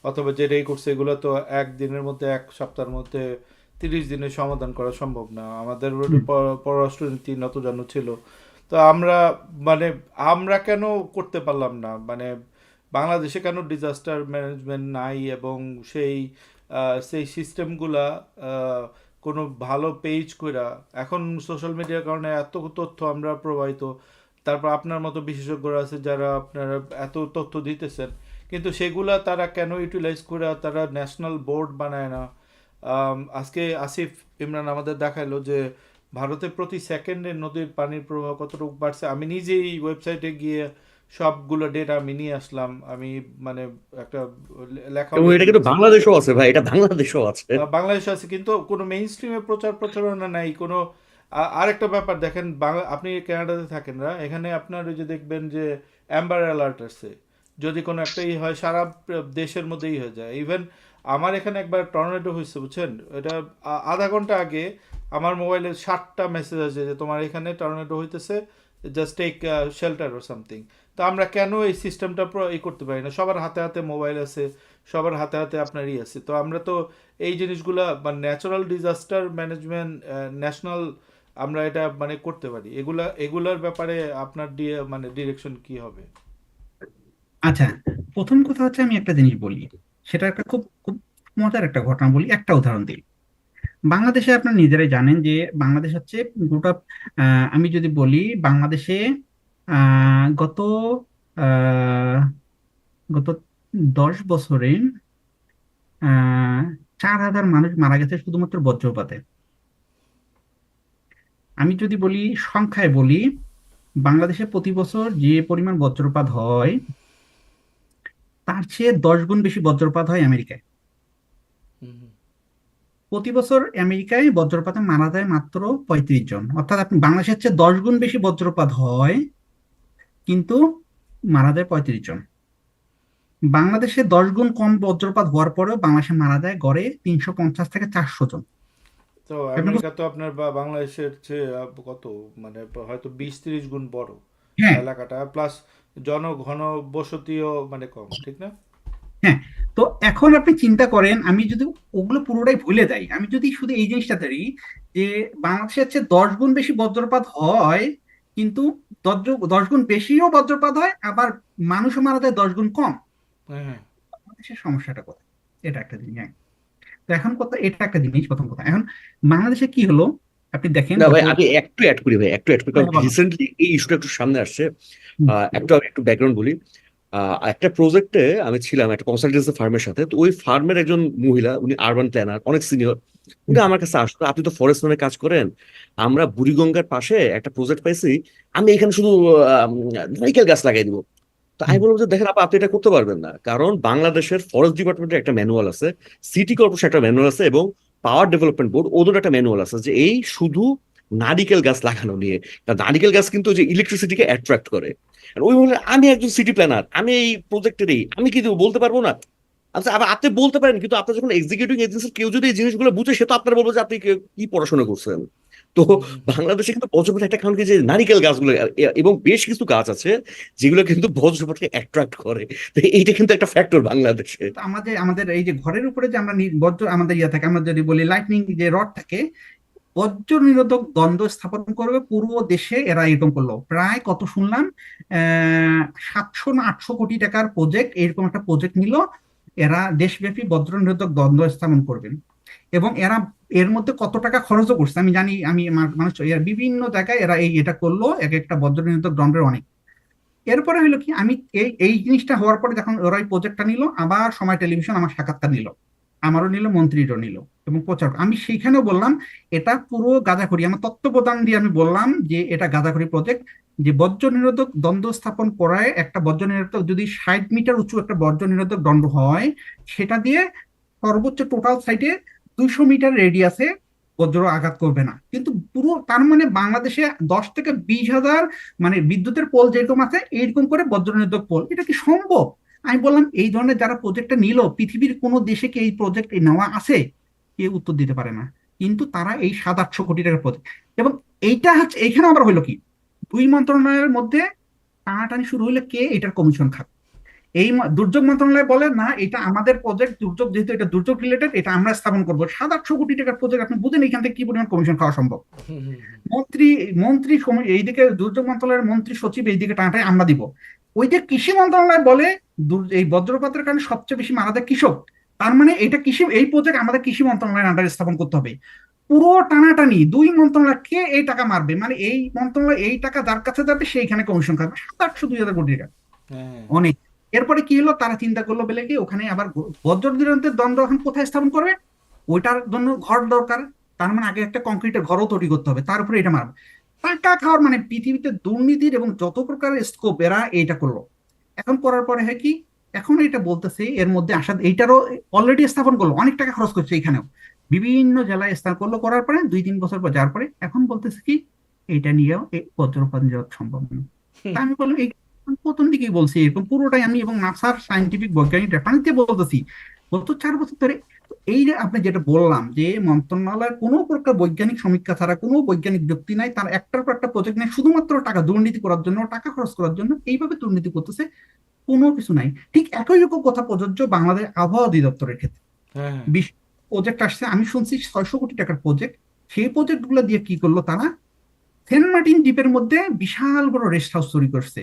Speaker 3: অথবা যেটাই করছে, এগুলো তো একদিনের মধ্যে, এক সপ্তাহের মধ্যে, 30 দিনে সমাধান করা সম্ভব না। আমাদের
Speaker 1: হুম।
Speaker 3: পররাষ্ট্রনীতি নতজানু ছিল। তো আমরা মানে আমরা কেন করতে পারলাম না? মানে বাংলাদেশে কেন ডিজাস্টার ম্যানেজমেন্ট নাই, এবং সেই সেই সিস্টেমগুলা কোনো ভালো পেজ কইরা, এখন সোশ্যাল মিডিয়ার কারণে এত তথ্য আমরা প্রবাহিত, তারপর আপনার মতো বিশেষজ্ঞরা আছে যারা আপনারা এত তথ্য দিতেছেন, কিন্তু সেগুলা তারা কেন ইউটিলাইজ করে তারা ন্যাশনাল বোর্ড বানায় না? আজকে আসিফ ইমরান আমাদের দেখাইলো যে ভারতে প্রতি সেকেন্ডে নদীর পানির প্রবাহ কতটুকু বাড়ছে। আমি নিজেই ওয়েবসাইটে গিয়ে সবগুলো ডেটা আমি নিয়ে আসলাম। আমি মানে একটা লেখাও
Speaker 4: এবং এটা
Speaker 3: লিখে
Speaker 4: কিন্তু
Speaker 3: দিয়েছি।
Speaker 4: বাংলাদেশও আছে ভাই, এটা বাংলাদেশও আছে।
Speaker 3: বাংলাদেশে আছে, কিন্তু কোনো মেইন স্ট্রিমে প্রচার প্রচারণা নাই কোনো। আরেকটা ব্যাপার দেখেন, বাংলা, আপনি কানাডাতে থাকেন না, এখানে আপনার ওই যে দেখবেন যে অ্যাম্বার অ্যালার্ট আসছে, যদি কোনো একটাই হয় সারা দেশের মধ্যেই হয়ে যায়। ইভেন আমার এখানে একবার টর্নেডো হয়েছে, বুঝছেন, এটা আধা ঘন্টা আগে আমার মোবাইলে 60টা মেসেজ আছে যে তোমার এখানে টর্নেডো হইতেছে, জাস্ট টেক শেল্টার ও সামথিং। তো আমরা কেন এই সিস্টেমটা করতে পারি না? সবার হাতে হাতে মোবাইল আছে, সবার হাতে হাতে আপনারই আছে। তো আমরা তো এই জিনিসগুলা বা ন্যাচারাল ডিজাস্টার ম্যানেজমেন্ট ন্যাশনাল, আমরা এটা মানে করতে পারি। এগুলার ব্যাপারে আপনার মানে ডিরেকশন কি হবে?
Speaker 1: আচ্ছা, প্রথম কথা হচ্ছে আমি একটা জিনিস বলি, সেটা একটা খুব খুব মজার একটা ঘটনা বলি, একটা উদাহরণ দিই। বাংলাদেশে আপনারা নিজেরাই জানেন যে বাংলাদেশ হচ্ছে গোটা, আমি যদি বলি বাংলাদেশে গত আহ, গত 10 বছরে আহ 4,000 মানুষ মারা গেছে শুধুমাত্র বজ্রপাতে। আমি যদি বলি সংখ্যায় বলি, বাংলাদেশে প্রতি বছর যে পরিমাণ বজ্রপাত হয় তার চেয়ে 10 গুণ বেশি বজ্রপাত হয় আমেরিকায়।
Speaker 3: হুম,
Speaker 1: প্রতি বছর আমেরিকায় বজ্রপাতে মারা যায় মাত্র 35 জন, অর্থাৎ আপনি বাংলাদেশের চেয়ে 10 গুণ বেশি বজ্রপাত হয়, কিন্তু মারা যায় 35 জন। বাংলাদেশে 10 গুণ কম বজ্রপাত হওয়ার পরেও বাংলাদেশে মারা যায় গড়ে 350 থেকে 400 জন।
Speaker 3: তো
Speaker 1: আপনি
Speaker 3: আমেরিকা তো আপনার বা বাংলাদেশের চেয়ে কত, মানে হয়তো 20-30 গুণ বড়
Speaker 1: হ্যাঁ,
Speaker 3: এলাকাটা, প্লাস জনঘন বসতিও মানে কম, ঠিক না?
Speaker 1: হ্যাঁ। তো এখন আপনি চিন্তা করেন, আমি যদি ওগুলো পুরোটাই ভুলে যাই, আমি যদি শুধু এই জিনিসটা ধরি যে বাংলাদেশে হচ্ছে 10 গুণ বেশি বজ্রপাত হয়, কিন্তু 10 গুণ বেশিও বজ্রপাত হয়, আবার মানুষও মারা যায় 10 গুণ কম।
Speaker 3: হ্যাঁ, হ্যাঁ।
Speaker 1: বাংলাদেশের সমস্যাটা কোথায়? এটা একটা জিনিস, হ্যাঁ। তো এখন কথা, এটা একটা জিনিস, প্রথম কথা। এখন বাংলাদেশে কি হলো, আপনি দেখেন
Speaker 4: না
Speaker 1: গত
Speaker 4: ভাই, আমি একটু অ্যাড করি ভাই, একটু অ্যাড করি, কারণ
Speaker 1: হ্যাঁ, বলেন।
Speaker 4: রিসেন্টলি এই ইস্যুটা একটু সামনে আসছে।
Speaker 1: হুম,
Speaker 4: আমি একটু ব্যাকগ্রাউন্ড বলি। একটা প্রজেক্টে আমি ছিলাম একটা কনসালটেন্সি ফার্মের সাথে। তো ওই ফার্মের একজন মহিলা, উনি আরবান প্ল্যানার, অনেক সিনিয়র। উনি
Speaker 1: হুম,
Speaker 4: আমার কাছে আসতো, আপনি তো ফরেস্ট ম্যানের কাজ করেন, আমরা বুড়িগঙ্গার পাশে একটা প্রজেক্ট পাইছি, আমি এখানে শুধু আহ, নারিকেল গাছ লাগাই দিব। তো আমি
Speaker 1: হুম,
Speaker 4: বলবো যে দেখেন আপা, আপনি এটা করতে পারবেন না, কারণ বাংলাদেশের ফরেস্ট ডিপার্টমেন্টের একটা ম্যানুয়াল আছে, সিটি কর্পোরেশন একটা ম্যানুয়াল আছে, এবং পাওয়ার ডেভেলপমেন্ট বোর্ড ওদের একটা ম্যানুয়াল আছে, যে এই শুধু নারিকেল গাছ লাগানো নিয়ে। কারণ নারিকেল গাছ কিন্তু ওই যে ইলেকট্রিসিটিকে অ্যাট্রাক্ট করে। আর ওই বলে আমি একজন সিটি প্ল্যানার, আমি এই প্রজেক্টেরই, আমি কি দেবো বলতে পারবো না? আচ্ছা, আবার আপনি বলতে পারেন, কিন্তু আপনার যখন এক্সিকিউটিভ এজেন্সির কেউ যদি এই জিনিসগুলো বুঝে, সে তো আপনার বলবো যে আপনি কি পড়াশোনা করছেন। তো বাংলাদেশে কিন্তু বজ্রপাতের একটা কারণ কি, যে নারিকেল গাছগুলো এবং বেশ কিছু গাছ আছে যেগুলো কিন্তু বজ্রপাতকে অ্যাট্রাক্ট করে। তো এইটা কিন্তু একটা ফ্যাক্টর বাংলাদেশে।
Speaker 1: তো আমাদের আমাদের এই যে ঘরের উপরে যে আমরা বজ্র আমাদের ইয়ে থাকে, আমরা যদি বলি লাইটনিং যে রড থাকে, বজ্র নিরোধক দ্বন্দ্ব স্থাপন করবে পুরো দেশে। এরা এরকম করলো, প্রায় কত শুনলাম, 700 না 800 কোটি টাকার প্রজেক্ট, এরকম একটা প্রজেক্ট নিল। এরা দেশব্যাপী বজ্র নিরোধক দ্বন্দ্ব স্থাপন করবেন। এবং এরা এর মধ্যে কত টাকা খরচও করছে আমি জানি। আমি মানুষ এরা বিভিন্ন জায়গায় এরা এটা করলো, এক একটা বজ্র নিরোধক দ্বন্দ্বের অনেক। এরপরে হলো কি, আমি এই এই জিনিসটা হওয়ার পরে যখন ওরা এই প্রজেক্টটা নিল, আবার সময় টেলিভিশন আমার সাক্ষাৎকার নিল, আমারও নিল, মন্ত্রীরও নিল এবং প্রচার। আমি সেইখানেও বললাম এটা পুরো গাঁজাখড়ি। আমার তত্ত্বাবধান দিয়ে আমি বললাম যে এটা গাঁজাখড়ি প্রজেক্ট। যে বজ্র নিরোধক দ্বন্দ্ব স্থাপন করায় একটা বজ্র নিরোধক যদি 60 মিটার উঁচু একটা বজ্র নিরোধক দণ্ড হয়, সেটা দিয়ে সর্বোচ্চ টোটাল সাইটে 200 মিটার রেডিয়াসে বজ্র আঘাত করবে না। কিন্তু পুরো তার মানে বাংলাদেশে 10 থেকে 20 হাজার মানে বিদ্যুতের পোল যেরকম আছে, এইরকম করে বজ্র নিরোধক পোল, এটা কি সম্ভব? আমি বললাম এই ধরনের যারা প্রজেক্টটা নিল, পৃথিবীর কোনো দেশে কি এই প্রজেক্ট নেওয়া আছে? কেউ উত্তর দিতে পারে না। কিন্তু তারা এই 700-800 কোটি টাকার প্রজেক্ট। এবং এইটা হচ্ছে, এইখানে আবার হইলো কি, দুই মন্ত্রণালয়ের মধ্যে টানাটানি শুরু হইলে কে এটার কমিশন খাবে। এই দুর্যোগ মন্ত্রণালয় বলে না, এটা আমাদের প্রজেক্ট, দুর্যোগ যেহেতু এটা দুর্যোগ রিলেটেড, এটা আমরা স্থাপন করবো। 700-800 কোটি টাকার প্রজেক্ট, আপনি বুঝেন এখান থেকে কি পরিমাণ কমিশন খাওয়া সম্ভব। মন্ত্রী মন্ত্রী এইদিকে দুর্যোগ মন্ত্রণালয়ের মন্ত্রী সচিব এইদিকে টানাটাই আমরা দিব। ওই যে কৃষি মন্ত্রণালয় বলে এই বজ্রপাতের কারণে সবচেয়ে বেশি মারা যায় কৃষক। তার মানে এটা কৃষি, এই প্রজেক্ট আমাদের কৃষি মন্ত্রণালয়ের আন্ডারে স্থাপন করতে হবে। পুরো টানাটানি দুই মন্ত্রণালয়, কে এই টাকা মারবে? মানে এই মন্ত্রণালয় এই টাকা যার কাছে যাবে সেইখানে কমিশন খাবে। 700-2000 কোটি টাকা
Speaker 3: হ্যাঁ,
Speaker 1: অনেক। এরপরে কি হলো, তারা চিন্তা করলো বলে কি ওখানে আবার বজ্র দুরন্তের দ্বন্দ্ব এখন কোথায় স্থাপন করবে? ওইটার জন্য ঘর দরকার। তার মানে আগে একটা কংক্রিটের ঘরও তৈরি করতে হবে, তার উপরে এটা মারবে। টাকা খাওয়ার মানে পৃথিবীতে দুর্নীতির এবং যত প্রকারের স্কোপ, এরা এইটা করলো। এখন করার পরে হয় কি, এখন এটা বলতেছে এর মধ্যে আসা, এইটারও অলরেডি স্থাপন করলো, অনেক টাকা খরচ করছে এখানেও, বিভিন্ন জেলায় স্থাপন করলো। করার পরে 2-3 বছর পর যাওয়ার পরে এখন বলতেছে কি এইটা নিয়েও এই বজ্রপাত নিরোধ সম্ভব না। তা আমি বললাম এই, আমি প্রথম দিকেই বলছি এরকম, পুরোটাই আমি এবং নাসার সায়েন্টিফিক বৈজ্ঞানিক রেফারেন্স দিয়ে বলতেছি গত 4 বছর ধরে। তো এই যে আপনি যেটা বললাম যে মন্ত্রণালয়ের কোনো প্রকার বৈজ্ঞানিক সমীক্ষা ছাড়া, কোনো বৈজ্ঞানিক যুক্তি নাই, তার একটার পর একটা প্রজেক্ট নেই, শুধুমাত্র টাকা দুর্নীতি করার জন্য, টাকা খরচ করার জন্য এইভাবে দুর্নীতি করতেছে, কোনো কিছু নাই। ঠিক একই রকম কথা প্রযোজ্য বাংলাদেশ আবহাওয়া অধিদপ্তরের ক্ষেত্রে।
Speaker 3: হ্যাঁ,
Speaker 1: বিশ প্রজেক্ট আসছে, আমি শুনছি 600 কোটি টাকার প্রজেক্ট। সেই প্রজেক্ট গুলো দিয়ে কি করলো তারা, সেন্ট মার্টিন দ্বীপের মধ্যে বিশাল বড় রেস্ট হাউস তৈরি করছে।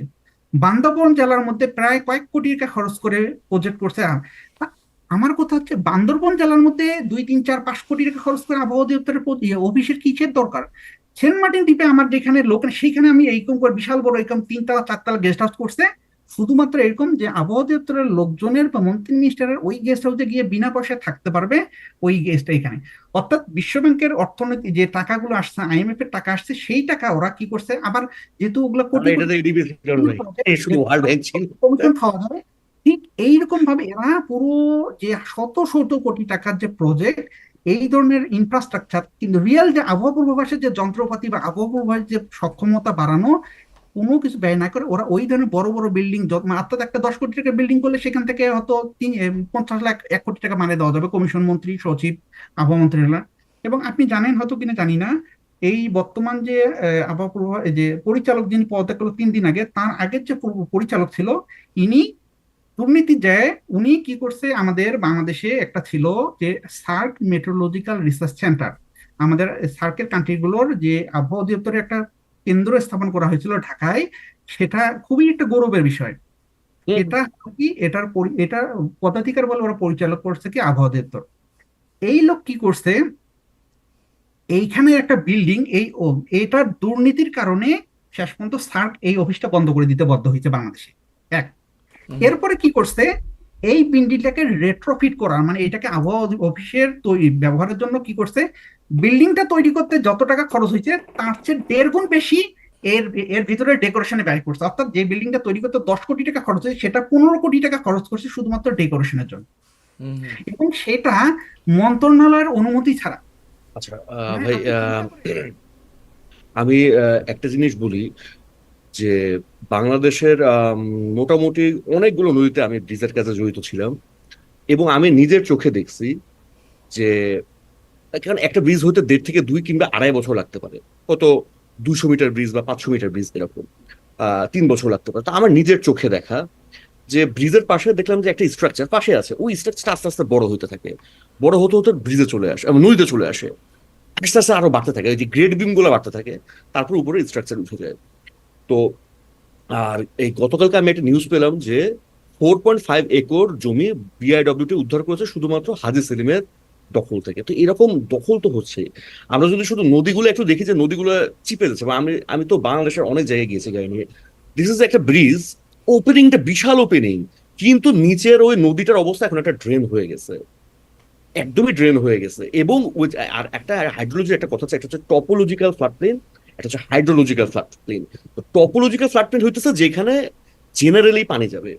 Speaker 1: বান্দরবন জেলার মধ্যে প্রায় কয়েক কোটি টাকা খরচ করে প্রজেক্ট করছে। আমার কথা হচ্ছে বান্দরবন জেলার মধ্যে 2-3-4-5 কোটি টাকা খরচ করে আবহাওয়া অধিদপ্তরের অফিসের কিসের দরকার? সেন্ট মার্টিন দ্বীপে আমার যেখানে লোক, সেইখানে আমি এইরকম করে বিশাল বড় এরকম 3 তলা 4 তলা গেস্ট হাউস করছে, শুধুমাত্র এরকম যে আবহাওয়া অধিদপ্তরের লোকজনের বা মন্ত্রী মিনিস্টারের ওই গেস্ট হাউসে গিয়ে বিনা পয়সায় থাকতে পারবে ওই গেস্ট এখানে। অর্থাৎ বিশ্বব্যাংকের অর্থনীতি যে টাকাগুলো আসছে, আইএমএফ এর টাকা আসছে, সেই টাকা ওরা কি করছে আবার, যেহেতু ওগুলো কোটি
Speaker 4: তাহলে এটা
Speaker 1: কোটি
Speaker 4: তো ইডিপি ভাই, এই শুধু ওয়ার্ল্ড ব্যাংক ছিল।
Speaker 1: কমিশন খাওয়া যাবে। ঠিক এইরকম ভাবে এরা পুরো যে শত শত কোটি টাকার যে প্রজেক্ট, এই ধরনের ইনফ্রাস্ট্রাকচার, কিন্তু রিয়েল যে আবহাওয়া পূর্বাভাসের যে যন্ত্রপাতি বা আবহাওয়া পূর্বাভাসের যে সক্ষমতা বাড়ানো, কোনো কিছু ব্যয় না করে ওরা ওই ধরনের বড় বড় বিল্ডিং, অর্থাৎ একটা 10 কোটি টাকার বিল্ডিং করলে সেখান থেকে হয়তো 50 লাখ 1 কোটি টাকা মানে দেওয়া যাবে কমিশন, মন্ত্রী সচিব, আবহাওয়া মন্ত্রীরা। এবং আপনি জানেন হয়তো কিনা জানি না, এই বর্তমান যে আবহাওয়া পূর্বাভাস এই যে পরিচালক, যিনি পদত্যাগ করলো 3 দিন আগে, তার আগের যে পরিচালক ছিল, ইনি দুর্নীতি যায়। উনি কি করছে, আমাদের বাংলাদেশে একটা ছিল যে সার্ক মেট্রোলজিক্যাল রিসার্চ সেন্টার, আমাদের সার্কের কান্ট্রিগুলোর যে আবহাওয়া অধিদপ্তরের একটা কেন্দ্র স্থাপন করা হয়েছিল ঢাকায়। সেটা খুবই একটা গৌরবের বিষয়।
Speaker 4: হুম।
Speaker 1: এটা কি, এটা পদাধিকার বলে ওরা পরিচালক করছে কি আবহাওয়া অধিদপ্তর। এই লোক কি করছে, এইখানে একটা বিল্ডিং এটার দুর্নীতির কারণে শেষ পর্যন্ত সার্ক এই অফিসটা বন্ধ করে দিতে বাধ্য হয়েছে বাংলাদেশে। এক,
Speaker 3: হুম,
Speaker 1: এরপরে কি করছে, এই বিল্ডিংটাকে রেট্রোফিট করার মানে এটাকে আবহাওয়া অফিসের তৈরি ব্যবহারের জন্য কি করছে, বিল্ডিংটা তৈরি করতে যত টাকা খরচ হয়েছে তার চেয়ে 1.5 গুণ বেশি এর এর ভিতরে ডেকোরেশনে ব্যয় করছে। অর্থাৎ যে বিল্ডিংটা তৈরি করতে 10 কোটি টাকা খরচ হয়েছে সেটা 15 কোটি টাকা খরচ করছে শুধুমাত্র ডেকোরেশনের জন্য,
Speaker 3: হুম, হুম।
Speaker 1: এবং সেটা মন্ত্রণালয়ের অনুমতি ছাড়া।
Speaker 4: আচ্ছা
Speaker 1: মানে
Speaker 4: ভাই,
Speaker 1: আপনি চিন্তা করেন।
Speaker 4: আমি একটা জিনিস বলি যে বাংলাদেশের মোটামুটি অনেকগুলো নদীতে আমি ব্রিজের কাজে জড়িত ছিলাম, এবং আমি নিজের চোখে দেখছি যে কারণ একটা ব্রিজ হইতে 1.5 থেকে 2 কিংবা 2.5 বছর লাগতে পারে, কত 200 মিটার ব্রিজ বা 500 মিটার ব্রিজ এরকম 3 বছর লাগতে পারে। তো আমার নিজের চোখে দেখা যে ব্রিজের পাশে দেখলাম যে একটা স্ট্রাকচার পাশে আছে, ওই স্ট্রাকচারটা আস্তে আস্তে বড় হতে থাকে, বড় হতে হতে ব্রিজে চলে আসে, নদীতে চলে আসে, আস্তে আস্তে আরো বাড়তে থাকে, ওই যে গ্রেড বিম গুলো বাড়তে থাকে, তারপর উপরে স্ট্রাকচার উঠে যায়। তো আর এই গতকালকে আমি একটা নিউজ পেলাম যে 4.5 একর জমি বিআইডব্লিউটি উদ্ধার করেছে শুধুমাত্র হাজী সেলিমের দখল থেকে। তো এরকম দখল তো হচ্ছে। আমরা যদি শুধু নদীগুলো একটু দেখি যে নদীগুলো চিপে যাচ্ছে, বা আমি আমি তো বাংলাদেশের অনেক জায়গায় গিয়েছি গাড়ি নিয়ে, দিস ইজ একটা ব্রিজ, ওপেনিংটা বিশাল ওপেনিং, কিন্তু নিচের ওই নদীটার অবস্থা এখন একটা ড্রেন হয়ে গেছে, একদমই ড্রেন হয়ে গেছে। এবং আর একটা হাইড্রোলজির একটা কথা আছে, একটা হচ্ছে টপোলজিক্যাল ফ্লাড প্লেন, একটা হচ্ছে হাইড্রোলজিক্যাল ফ্লাড প্লেন। তো টপোলজিক্যাল ফ্লাড প্লেন হইতেছে যেখানে জেনারেলি পানি যাবে,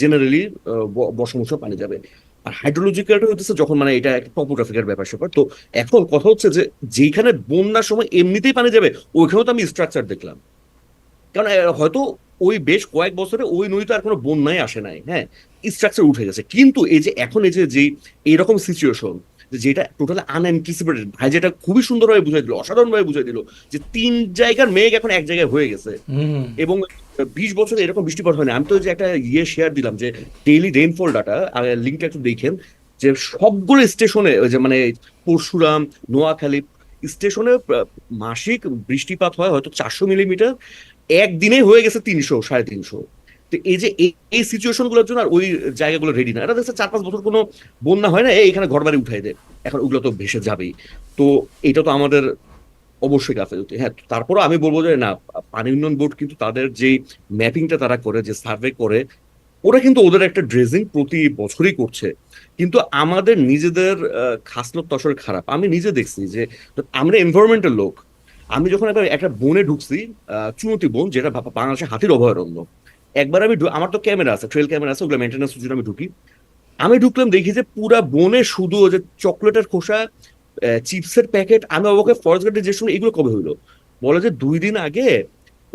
Speaker 4: জেনারেলি বর্ষণ পানি যাবে। আর হাইড্রোলজিক্যালটা হইতেছে যখন মানে এটা একটা টপোগ্রাফিক্যাল ব্যাপার স্যাপার। তো এখন কথা হচ্ছে যে যেখানে বন্যার সময় এমনিতেই পানি যাবে, ওইখানেও তো আমি স্ট্রাকচার দেখলাম। কারণ হয়তো ওই বেশ কয়েক বছরে ওই নদীতে আর কোনো বন্যায় আসে নাই, হ্যাঁ, স্ট্রাকচার উঠে গেছে। কিন্তু এই যে এখন এই যে এইরকম সিচুয়েশন, যেটা টোটালি আনএন্টিসিপেটেড, ভাই যেটা খুবই সুন্দরভাবে বুঝাই দিল, অসাধারণ ভাবে বুঝাই দিল, যে 3 জায়গার মেঘ এখন এক জায়গায় হয়ে গেছে,
Speaker 3: হুম,
Speaker 4: এবং 20 বছরে এরকম বৃষ্টিপাত হয় না। আমি তো যে একটা শেয়ার দিলাম যে ডেইলি রেইনফল ডাটা, লিঙ্কটা একটু দেখেন, যে সবগুলো স্টেশনে ওই যে মানে পরশুরাম, নোয়াখালী স্টেশনে মাসিক বৃষ্টিপাত হয় হয়তো 400 মিলিমিটার, একদিনে হয়ে গেছে 300, 350। তো এই যে এই সিচুয়েশন গুলোর জন্য আর ওই জায়গাগুলো রেডি না। এটা দেখছে 4-5 বছর কোনো বন্যা হয় না, এখানে ঘর বাড়ি উঠাই দেয়, এখন ওগুলো তো ভেসে যাবেই। তো এটা তো আমাদের অবশ্যই গাফেলতি। হ্যাঁ, তারপরও আমি বলবো যে না, পানি উন্নয়ন বোর্ড কিন্তু তাদের যে ম্যাপিংটা তারা করে, যে সার্ভে করে, ওরা কিন্তু ওদের একটা ড্রেজিং প্রতি বছরই করছে। কিন্তু আমাদের নিজেদের খাসলত তো আসলে খারাপ। আমি নিজে দেখছি যে আমরা এনভায়রনমেন্টের লোক। আমি যখন একবার একটা বনে ঢুকছি, চুনতি বন, যেটা বাংলাদেশের হাতির অভয়ারণ্য, একবার আমি আমার তো ক্যামেরা আছে, ট্রেল ক্যামেরা আছে, ওগুলো মেনটেন্যান্সের জন্য আমি ঢুকি। আমি ঢুকলাম, দেখি যে পুরা বনে শুধু ওই যে চকলেটের খোসা, চিপসের প্যাকেট। আমি ওকে ফরেস্ট গার্ডের যে শুনে এগুলো কবে হইলো, বলে যে 2 দিন আগে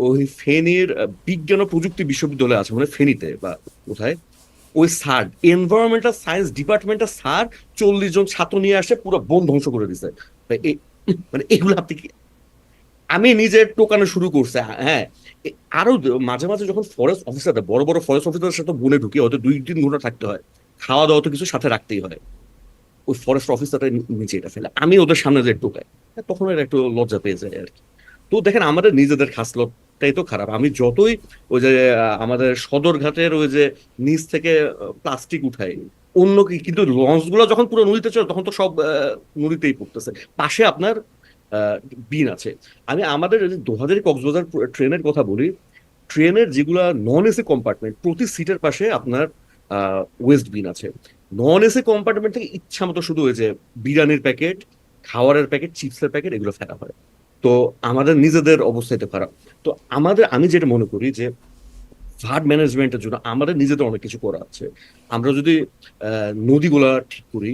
Speaker 4: ওই ফেনীর বিজ্ঞান ও প্রযুক্তি বিশ্ববিদ্যালয় আছে মানে ফেনীতে বা কোথায়, ওই স্যার, এনভায়রনমেন্টাল সায়েন্স ডিপার্টমেন্টের স্যার 40 জন ছাত্র নিয়ে আসে, পুরো বন ধ্বংস করে দিছে। ভাই, মানে এগুলো আপনি কি, আমি নিজে টোকানো শুরু করছে। হ্যাঁ, আরো মাঝে মাঝে যখন ফরেস্ট অফিসার, বড় বড় ফরেস্ট অফিসারের সাথে বনে ঢুকি, হয়তো 2-3 ঘন্টা থাকতে হয়, খাওয়া দাওয়া তো কিছু সাথে রাখতেই হয়, ওই ফরেস্ট অফিসারটা নিচে এটা ফেলে, আমি ওদের সামনে যে টোকাই, তখন এর একটু লজ্জা পেয়ে যায় আর কি। তো দেখেন আমাদের নিজেদের খাসলতটাই তো খারাপ। আমি যতই ওই যে আমাদের সদরঘাটের ওই যে নিচ থেকে প্লাস্টিক উঠাই, অন্য কিন্তু লঞ্চ গুলো যখন পুরো নদীতে চলে তখন তো সব নদীতেই পড়তেছে। পাশে আপনার আহ, বিন আছে। আমি আমাদের দোহাজারি কক্সবাজার ট্রেনের কথা বলি, ট্রেনের যেগুলা নন এসি কম্পার্টমেন্ট, প্রতি সিটের পাশে আপনার ওয়েস্ট বিন আছে। নন এসি কম্পার্টমেন্ট থেকে ইচ্ছা মতো শুধু ওই যে বিরিয়ানির প্যাকেট, খাবারের প্যাকেট, চিপসের প্যাকেট এগুলো ফেলা হয়। তো আমাদের নিজেদের অবস্থা এতে খারাপ। তো আমি যেটা মনে করি যে ফ্লাড ম্যানেজমেন্টের জন্য আমাদের নিজেদের অনেক কিছু করা আছে। আমরা যদি নদীগুলা ঠিক করি,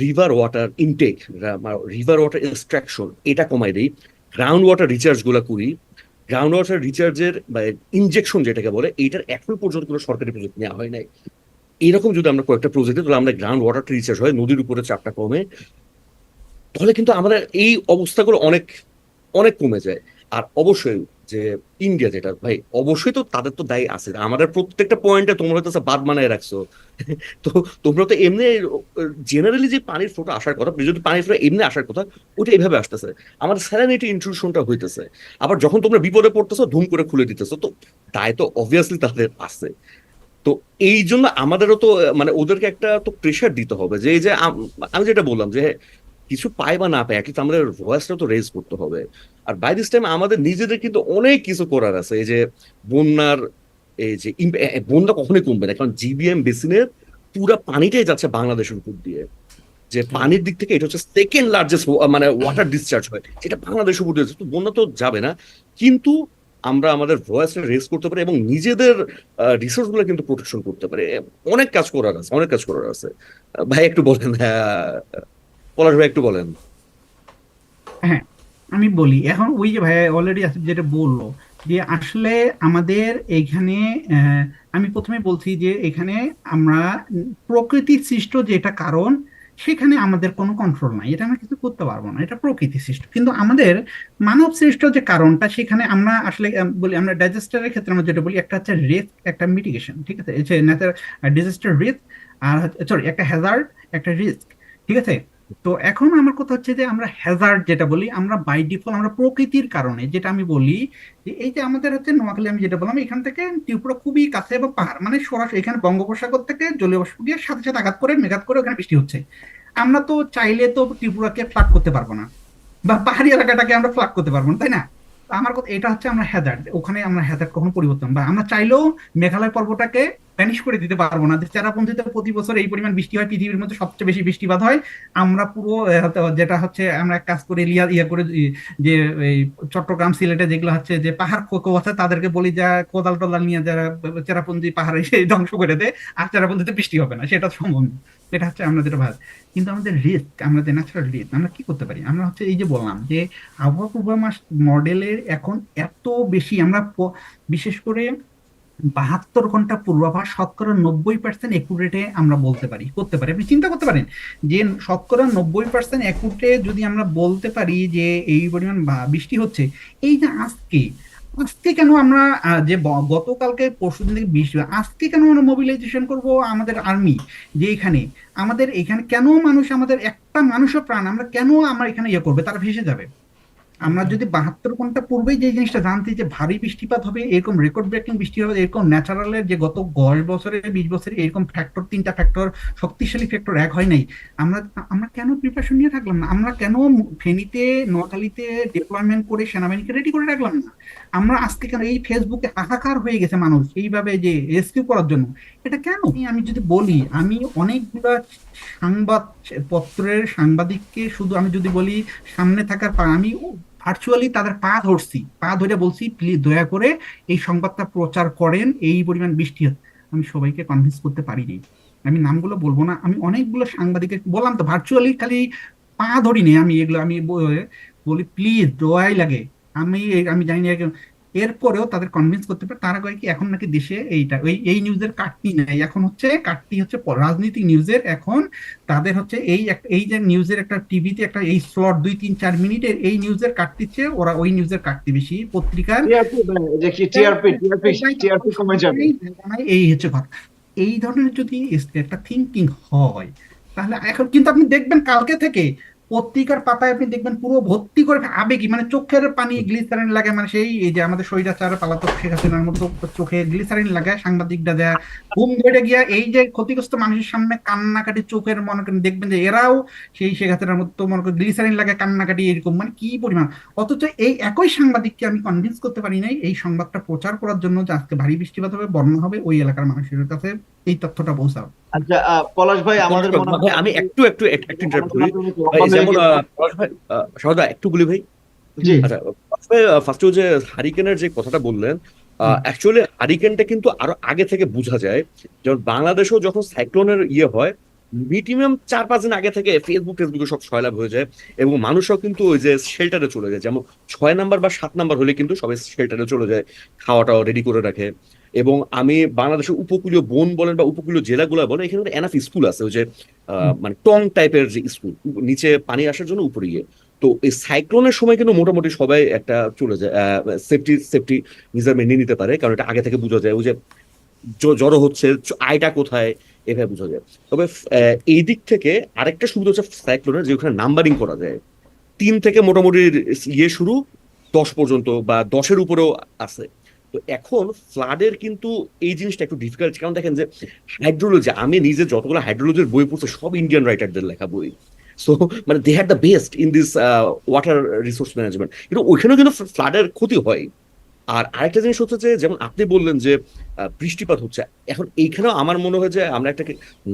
Speaker 4: river water intact, river water extraction এটা কমাই দিই, গ্রাউন্ড ওয়াটার রিচার্জ গুলা করি, গ্রাউন্ড ওয়াটার রিচার্জের বা ইনজেকশন যেটাকে বলে, এইটার এখন পর্যন্ত কোনো সরকারি প্রজেক্ট নেওয়া হয় নাই। এরকম যদি আমরা কয়েকটা প্রজেক্টে, তাহলে আমরা গ্রাউন্ড ওয়াটার রিচার্জ হয়, নদীর উপরে চাপটা কমে, তাহলে কিন্তু আমাদের এই অবস্থাগুলো অনেক অনেক কমে যায়। আর অবশ্যই যে ইন্ডিয়া, যেটা ভাই অবশ্যই তো তাদের তো দায়ী আছে, আমাদের প্রত্যেকটা পয়েন্টে তোমরা হয়তো বাদ বানায় রাখছো। তো তোমরা তো এমনি জেনারেলি যে পানির ফ্লোটা আসার কথা, যদি পানির ফ্লো এমনি আসার কথা, ওটা এইভাবে আসতেছে, আমাদের স্যালানিটি ইন্ট্রুশনটা হইতেছে। আবার যখন তোমরা বিপদে পড়তেছো ধুম করে খুলে দিতেছো, তো দায় তো অবভিয়াসলি তাদের আছে। তো এই জন্য আমাদেরও তো মানে ওদেরকে একটা তো প্রেশার দিতে হবে, যে এই যে আমি যেটা বললাম যে কিছু পায় বা না পায়, কিন্তু আমাদের ভয়েসটা তো রেজ করতে হবে। আর বাই দিস টাইম আমাদের নিজেদের কিন্তু অনেক কিছু করার আছে। এই যে বন্যার, এই যে বন্যা কখনোই কমবে না, কারণ জিবিএম বেসিনের পুরা পানিটাই যাচ্ছে বাংলাদেশের উপর দিয়ে। যে
Speaker 3: হ্যাঁ,
Speaker 4: পানির দিক থেকে এটা হচ্ছে সেকেন্ড লার্জেস্ট মানে ওয়াটার ডিসচার্জ হয়, যেটা বাংলাদেশের উপর দিয়ে যাচ্ছে। তো বন্যা তো যাবে না, কিন্তু আমরা আমাদের ভয়েসটা রেজ করতে পারি এবং নিজেদের রিসোর্স গুলো কিন্তু প্রোটেকশন করতে পারি। অনেক কাজ করার আছে, অনেক কাজ করার আছে। ভাই একটু বলেন, হ্যাঁ, পলাশ ভাই একটু বলেন।
Speaker 1: হ্যাঁ, আমি বলি এখন ওই যে ভাইয়া অলরেডি যেটা বললো যে আসলে আমাদের এইখানে আহ, আমি প্রথমে বলছি যে এখানে আমরা প্রকৃতি সৃষ্ট যেটা কারণ, সেখানে আমাদের কোনো কন্ট্রোল নাই, এটা আমরা কিছু করতে পারবো না, এটা প্রকৃতি সৃষ্ট। কিন্তু আমাদের মানব সৃষ্ট যে কারণটা, সেখানে আমরা আসলে বলি, আমরা ডিজাস্টারের ক্ষেত্রে আমরা যেটা বলি, একটা হচ্ছে রিস্ক, একটা মিটিগেশন, ঠিক আছে, এই যে ডিজাস্টার রিস্ক, আর সরি একটা হ্যাজার্ড, একটা রিস্ক, ঠিক আছে। তো এখন আমার কথা হচ্ছে যে আমরা হ্যাজার্ড যেটা বলি, আমরা বাই ডিফল্ট আমরা প্রকৃতির কারণে যেটা আমি বলি, যে এই যে আমাদের হচ্ছে নোয়াখালী, আমি যেটা বললাম, এখান থেকে ত্রিপুরা খুবই কাছে এবং পাহাড়, মানে সরাসরি এখানে বঙ্গোপসাগর থেকে জলীয় বাষ্প গিয়ে সাথে সাথে আঘাত করে মেঘাত করে ওখানে বৃষ্টি হচ্ছে। আমরা তো চাইলে তো ত্রিপুরাকে ফ্লাড করতে পারবো না, বা পাহাড়ি এলাকাটাকে আমরা ফ্লাগ করতে পারবো না, তাই না? তো আমার কথা এটা হচ্ছে, আমরা হ্যাজার্ড, ওখানে আমরা হ্যাজার্ড কখনো পরিবর্তন, বা আমরা চাইলেও মেঘালয় পর্বটাকে ভ্যানিশ করে দিতে পারবো না। যে চেরাপুঞ্জিতে প্রতি বছর এই পরিমাণ বৃষ্টি হয়, পৃথিবীর মধ্যে সবচেয়ে বেশি বৃষ্টিপাত হয়, আমরা পুরো যেটা হচ্ছে আমরা এক কাজ করে ইয়া করে যে এই চট্টগ্রাম সিলেটে যেগুলো হচ্ছে যে পাহাড় খোকো আছে, তাদেরকে বলি যা কোদাল টোদাল নিয়ে যারা চেরাপুঞ্জি পাহাড়ে এসে ধ্বংস করে দেয়, আর চেরাপুঞ্জিতে বৃষ্টি হবে না, সেটা সম্ভব না। এটা হচ্ছে আমরা যেটা ভাব। কিন্তু আমাদের রিস্ক, আমাদের ন্যাচারাল রিস্ক, আমরা কি করতে পারি? আমরা হচ্ছে এই যে বললাম যে আবহাওয়া পূর্বাভাস মডেলের এখন এত বেশি, আমরা বিশেষ করে 72 ঘন্টা পূর্বাভাস শতকরা 90% একুরেটে আমরা বলতে পারি, করতে পারি। আপনি চিন্তা করতে পারেন যে শতকরা 90% একুরেটে যদি আমরা বলতে পারি যে এই পরিমাণ বৃষ্টি হচ্ছে। এই যে আজকে, আজকে কেন আমরা যে গতকালকে পরশুদিন থেকে বৃষ্টি হয়, আজকে কেন আমরা মোবিলাইজেশন করব আমাদের আর্মি, যে এখানে আমাদের এখানে কেন মানুষ, আমাদের একটা মানুষও প্রাণ আমরা কেন আমরা এখানে ইয়ে করবে, তারা ভেসে যাবে। আমরা
Speaker 3: হুম,
Speaker 1: যদি 72 ঘন্টা পূর্বেই যে জিনিসটা জানতে, যে ভারী বৃষ্টিপাত হবে, এরকম রেকর্ড ব্রেকিং বৃষ্টি হবে, এরকম ন্যাচারালের যে গত 10 বছরে 20 বছরে এরকম ফ্যাক্টর, তিনটা ফ্যাক্টর, শক্তিশালী ফ্যাক্টর এক হয় নাই, আমরা আমরা কেন প্রিপারেশন নিয়ে থাকলাম না? আমরা কেন ফেনীতে, নোয়াখালীতে ডিপ্লয়মেন্ট করে সেনাবাহিনীকে রেডি করে রাখলাম না? আমরা আজকে কেন এই ফেসবুকে হাহাকার হয়ে গেছে মানুষ এইভাবে যে রেস্কিউ করার জন্য, এটা কেন? আমি যদি বলি, আমি অনেকগুলা সংবাদ পত্রের সাংবাদিককে শুধু আমি যদি বলি, সামনে থাকার পর আমি ভার্চুয়ালি তাদের পা ধরছি, পা ধরে বলছি প্লিজ দয়া করে এই সংবাদটা প্রচার করেন, এই পরিমাণ বৃষ্টি হচ্ছে। আমি সবাইকে কনভিন্স করতে পারিনি, আমি নামগুলো বলবো না, আমি অনেকগুলো সাংবাদিকের বললাম তো, ভার্চুয়ালি খালি পা ধরিনি আমি, এগুলো আমি বলি প্লিজ দয়াই লাগে। আমি আমি জানি না এরপরেও তাদের কনভিন্স করতে পারে। তারা কয় কি, এখন নাকি দেশে এইটা ওই এই নিউজের কাটতি নাই, এখন হচ্ছে কাটতি হচ্ছে রাজনৈতিক নিউজের। এখন তাদের হচ্ছে এই যে নিউজের একটা টিভিতে একটা এই স্লট 2 3 4 মিনিটের এই নিউজের কাটতিচ্ছে, ওরা ওই নিউজের কাটতি বেশি পত্রিকার।
Speaker 2: টিআরপি, যে কি টিআরপি, টিআরপি কমে যাবে।
Speaker 1: এই হচ্ছে কথা। এই ধরনের যদি একটা থিঙ্কিং হয়, তাহলে এখন কিন্তু আপনি দেখবেন কালকে থেকে পত্রিকার পাতায় আপনি দেখবেন পুরো ভর্তি করে আবেগী, মানে চোখের পানি গ্লিসারিন লাগে, মানে সেই এই যে আমাদের স্বৈরাচার পলাতক শেখ হাসিনার মতো চোখে গ্লিসারিন লাগায় সাংবাদিকরা দেয়া ঘুম ধরে গিয়া এই যে ক্ষতিগ্রস্ত মানুষের সামনে কান্নাকাটি চোখের, মনে করেন দেখবেন যে এরাও সেই শেখ হাসিনার মতো মনে করেন গ্লিসারিন লাগায় কান্নাকাটি, এরকম মানে কি পরিমাণ। অথচ এই একই সাংবাদিককে আমি কনভিন্স করতে পারি নাই এই সংবাদটা প্রচার করার জন্য যে আজকে ভারী বৃষ্টিপাত হবে, বন্যা হবে, ওই এলাকার মানুষের কাছে এই তথ্যটা পৌঁছাও।
Speaker 2: আচ্ছা, পলাশ ভাই, আমাদের মনে
Speaker 4: ভাই
Speaker 2: হয়
Speaker 4: আমি একটু একটু একটু ইন্টারাপ্ট
Speaker 2: আমাদের
Speaker 4: করি।
Speaker 2: মাধ্যমে
Speaker 4: ভাই
Speaker 2: লম্বা হয়ে
Speaker 4: যেমন
Speaker 2: গেছে।
Speaker 4: পলাশ ভাই, সহদা একটু বলি ভাই।
Speaker 2: জি।
Speaker 1: হুম।
Speaker 4: আচ্ছা, ফার্স্টে যে হারিকেনের যে কথাটা বললেন,
Speaker 1: হুম।
Speaker 4: অ্যাকচুয়ালি হারিকেনটা কিন্তু আরো আগে থেকে বোঝা যায়। যেমন বাংলাদেশেও যখন সাইক্লোনের ইয়ে হয়, মিনিমাম 4-5 দিন আগে থেকে ফেসবুকে সব সয়লাভ হয়ে যায়, এবং মানুষও কিন্তু ওই যে শেল্টারে চলে যায়। যেমন 6 নাম্বার বা 7 নাম্বার হলে কিন্তু সবাই শেল্টারে চলে যায়, খাওয়াটাও রেডি করে রাখে। এবং আমি বাংলাদেশের উপকূলীয় বন বলেন বা উপকূলীয় জেলাগুলো বলেন, এখানে এনাফ স্কুল আছে, ওই যে
Speaker 1: হুম।
Speaker 4: মানে টং টাইপের যে স্কুল, নিচে পানি আসার জন্য উপরে গিয়ে। তো এই সাইক্লোনের সময় কিন্তু মোটামুটি সবাই একটা চলে যায়, সেফটি সেফটি মেজারমেন্ট নিয়ে নিতে পারে, কারণ এটা আগে থেকে বোঝা যায় ওই যে জড়ো হচ্ছে, আয়টা কোথায়, এভাবে বোঝা যায়। তবে এই দিক থেকে আরেকটা সুবিধা হচ্ছে সাইক্লোনের, যে ওখানে নাম্বারিং করা যায়। 3 থেকে মোটামুটি ইয়ে শুরু, 10 পর্যন্ত বা 10-এর উপরেও আছে। তো এখন ফ্লাডের কিন্তু এই জিনিসটা একটু ডিফিকাল্ট, কারণ দেখেন যে হাইড্রোলজি, আমি নিজে যতগুলো হাইড্রোলজির বই পড়ছি সব ইন্ডিয়ান রাইটারদের লেখা বই। সো মানে they had the best in this water resource management, কিন্তু ওইখানেও কিন্তু ফ্লাডের ক্ষতি হয়। আর আরেকটা জিনিস হচ্ছে যে যেমন আপনি বললেন যে বৃষ্টিপাত হচ্ছে, এখন এইখানেও আমার মনে হয় যে আমরা একটা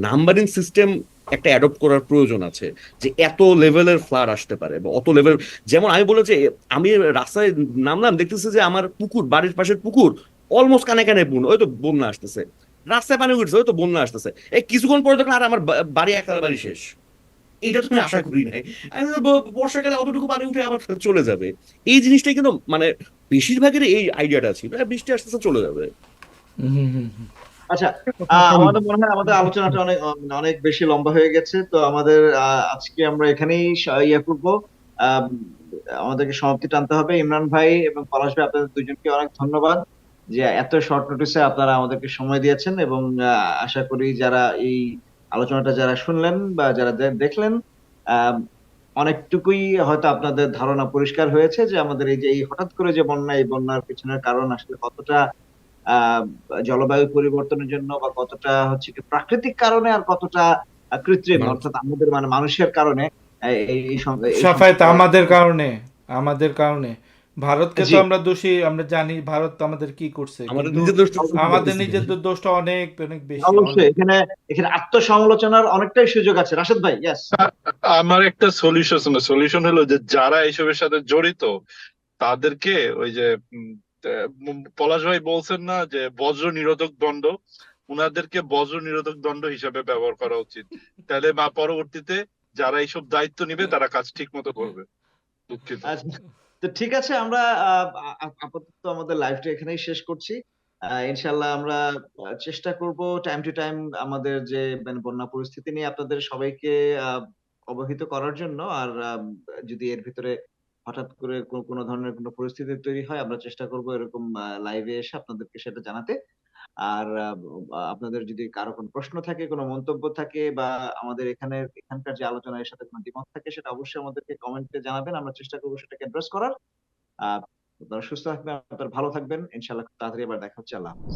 Speaker 4: নাম্বারিং সিস্টেম একটা অ্যাডপ্ট করার প্রয়োজন আছে, যে এত লেভেলের ফ্লাড আসতে পারে বা অত লেভেল। যেমন আমি বললাম যে আমি রাস্তায় নামলাম, দেখতেছি যে আমার পুকুর, বাড়ির পাশের পুকুর অলমোস্ট কানে কানে পূর্ণ, ওই তো বন্যা আসতেছে, রাস্তায় পানি উঠছে, ওই তো বন্যা আসতেছে, এই কিছুক্ষণ পরে দেখলাম আর আমার বাড়ি একেবারে শেষ। এটা তো আমি আশা করি নাই। আমি তো বর্ষাকালে অতটুকু পানি উঠে আবার চলে যাবে, এই জিনিসটাই কিন্তু মানে বেশিরভাগের এই আইডিয়াটা ছিল বৃষ্টি আসতেছে চলে যাবে।
Speaker 3: হুম হুম হুম।
Speaker 2: আচ্ছা,
Speaker 1: অসম্ভব।
Speaker 2: আমাদের মনে হয় আমাদের আলোচনাটা অনেক অনেক বেশি লম্বা হয়ে গেছে, তো আমাদের আজকে আমরা এখানেই ইয়ে করবো। আম, আমাদেরকে সমাপ্তি টানতে হবে। ইমরান ভাই এবং পলাশ ভাই, আপনাদের দুজনকে অনেক ধন্যবাদ যে এত শর্ট নোটিসে আপনারা আমাদেরকে সময় দিয়েছেন, এবং আশা করি যারা এই আলোচনাটা যারা শুনলেন বা যারা দেখলেন, আম, অনেকটুকুই হয়তো আপনাদের ধারণা পরিষ্কার হয়েছে যে আমাদের এই যে এই হঠাৎ করে যে বন্যা, এই বন্যার পিছনের কারণ আসলে কতটা আহ জলবায়ু পরিবর্তনের জন্য, বা কতটা হচ্ছে কি প্রাকৃতিক কারণে, আর কতটা কৃত্রিম,
Speaker 4: মানুষ
Speaker 2: অর্থাৎ আমাদের মানে মানুষের কারণে এই
Speaker 3: সাফায়েত
Speaker 2: সম্পর্কে।
Speaker 3: আমাদের কারণে, আমাদের কারণে। ভারতকে তো
Speaker 2: জি,
Speaker 3: আমরা দোষী, আমরা জানি ভারত আমাদের কি করছে,
Speaker 4: আমাদের
Speaker 3: কিন্তু
Speaker 4: নিজের দোষ তো
Speaker 3: আমাদের
Speaker 4: করতেছি।
Speaker 3: নিজেদের দোষটা অনেক অনেক বেশি,
Speaker 2: অবশ্যই
Speaker 3: অনেক।
Speaker 2: এখানে এখানে আত্মসমালোচনার অনেকটাই সুযোগ আছে। রাশেদ ভাই, ইয়েস।
Speaker 5: আমার একটা সলিউশন হলো যে যারা এইসবের সাথে জড়িত তাদেরকে ওই যে পলাশ ভাই বলছেন না যে বজ্র নিরোধক দণ্ড, উনাদেরকে বজ্র নিরোধক দণ্ড হিসেবে ব্যবহার করা উচিত। তাহলে বা পরবর্তীতে যারা এইসব দায়িত্ব নিবে তারা কাজ ঠিক মতো করবে। দুঃখিত।
Speaker 2: আচ্ছা, তো ঠিক আছে, আমরা আপাতত আমাদের লাইভটা এখানেই শেষ করছি। ইনশাল্লাহ আমরা চেষ্টা করব টাইম টু টাইম আমাদের যে মানে বন্যা পরিস্থিতি নিয়ে আপনাদের সবাইকে আহ, অবহিত করার জন্য। আর যদি এর ভিতরে হঠাৎ করে কোনো ধরনের কোনো পরিস্থিতি তৈরি হয়, আমরা চেষ্টা করব এরকম লাইভে এসে আপনাদেরকে সেটা জানাতে। আর আপনাদের যদি কারো কোনো প্রশ্ন থাকে, কোনো মন্তব্য থাকে, বা আমাদের এখানকার যে আলোচনা এর সাথে কোনো দ্বিমত থাকে, সেটা অবশ্যই আমাদেরকে কমেন্টে জানাবেন। আমরা চেষ্টা করবো সেটাকে অ্যাড্রেস করার। আপনারা সুস্থ থাকবেন, আপনারা ভালো থাকবেন, ইনশাআল্লাহ খুব তাড়াতাড়ি আবার দেখা হচ্ছে। আল্লাহ হাফেজ।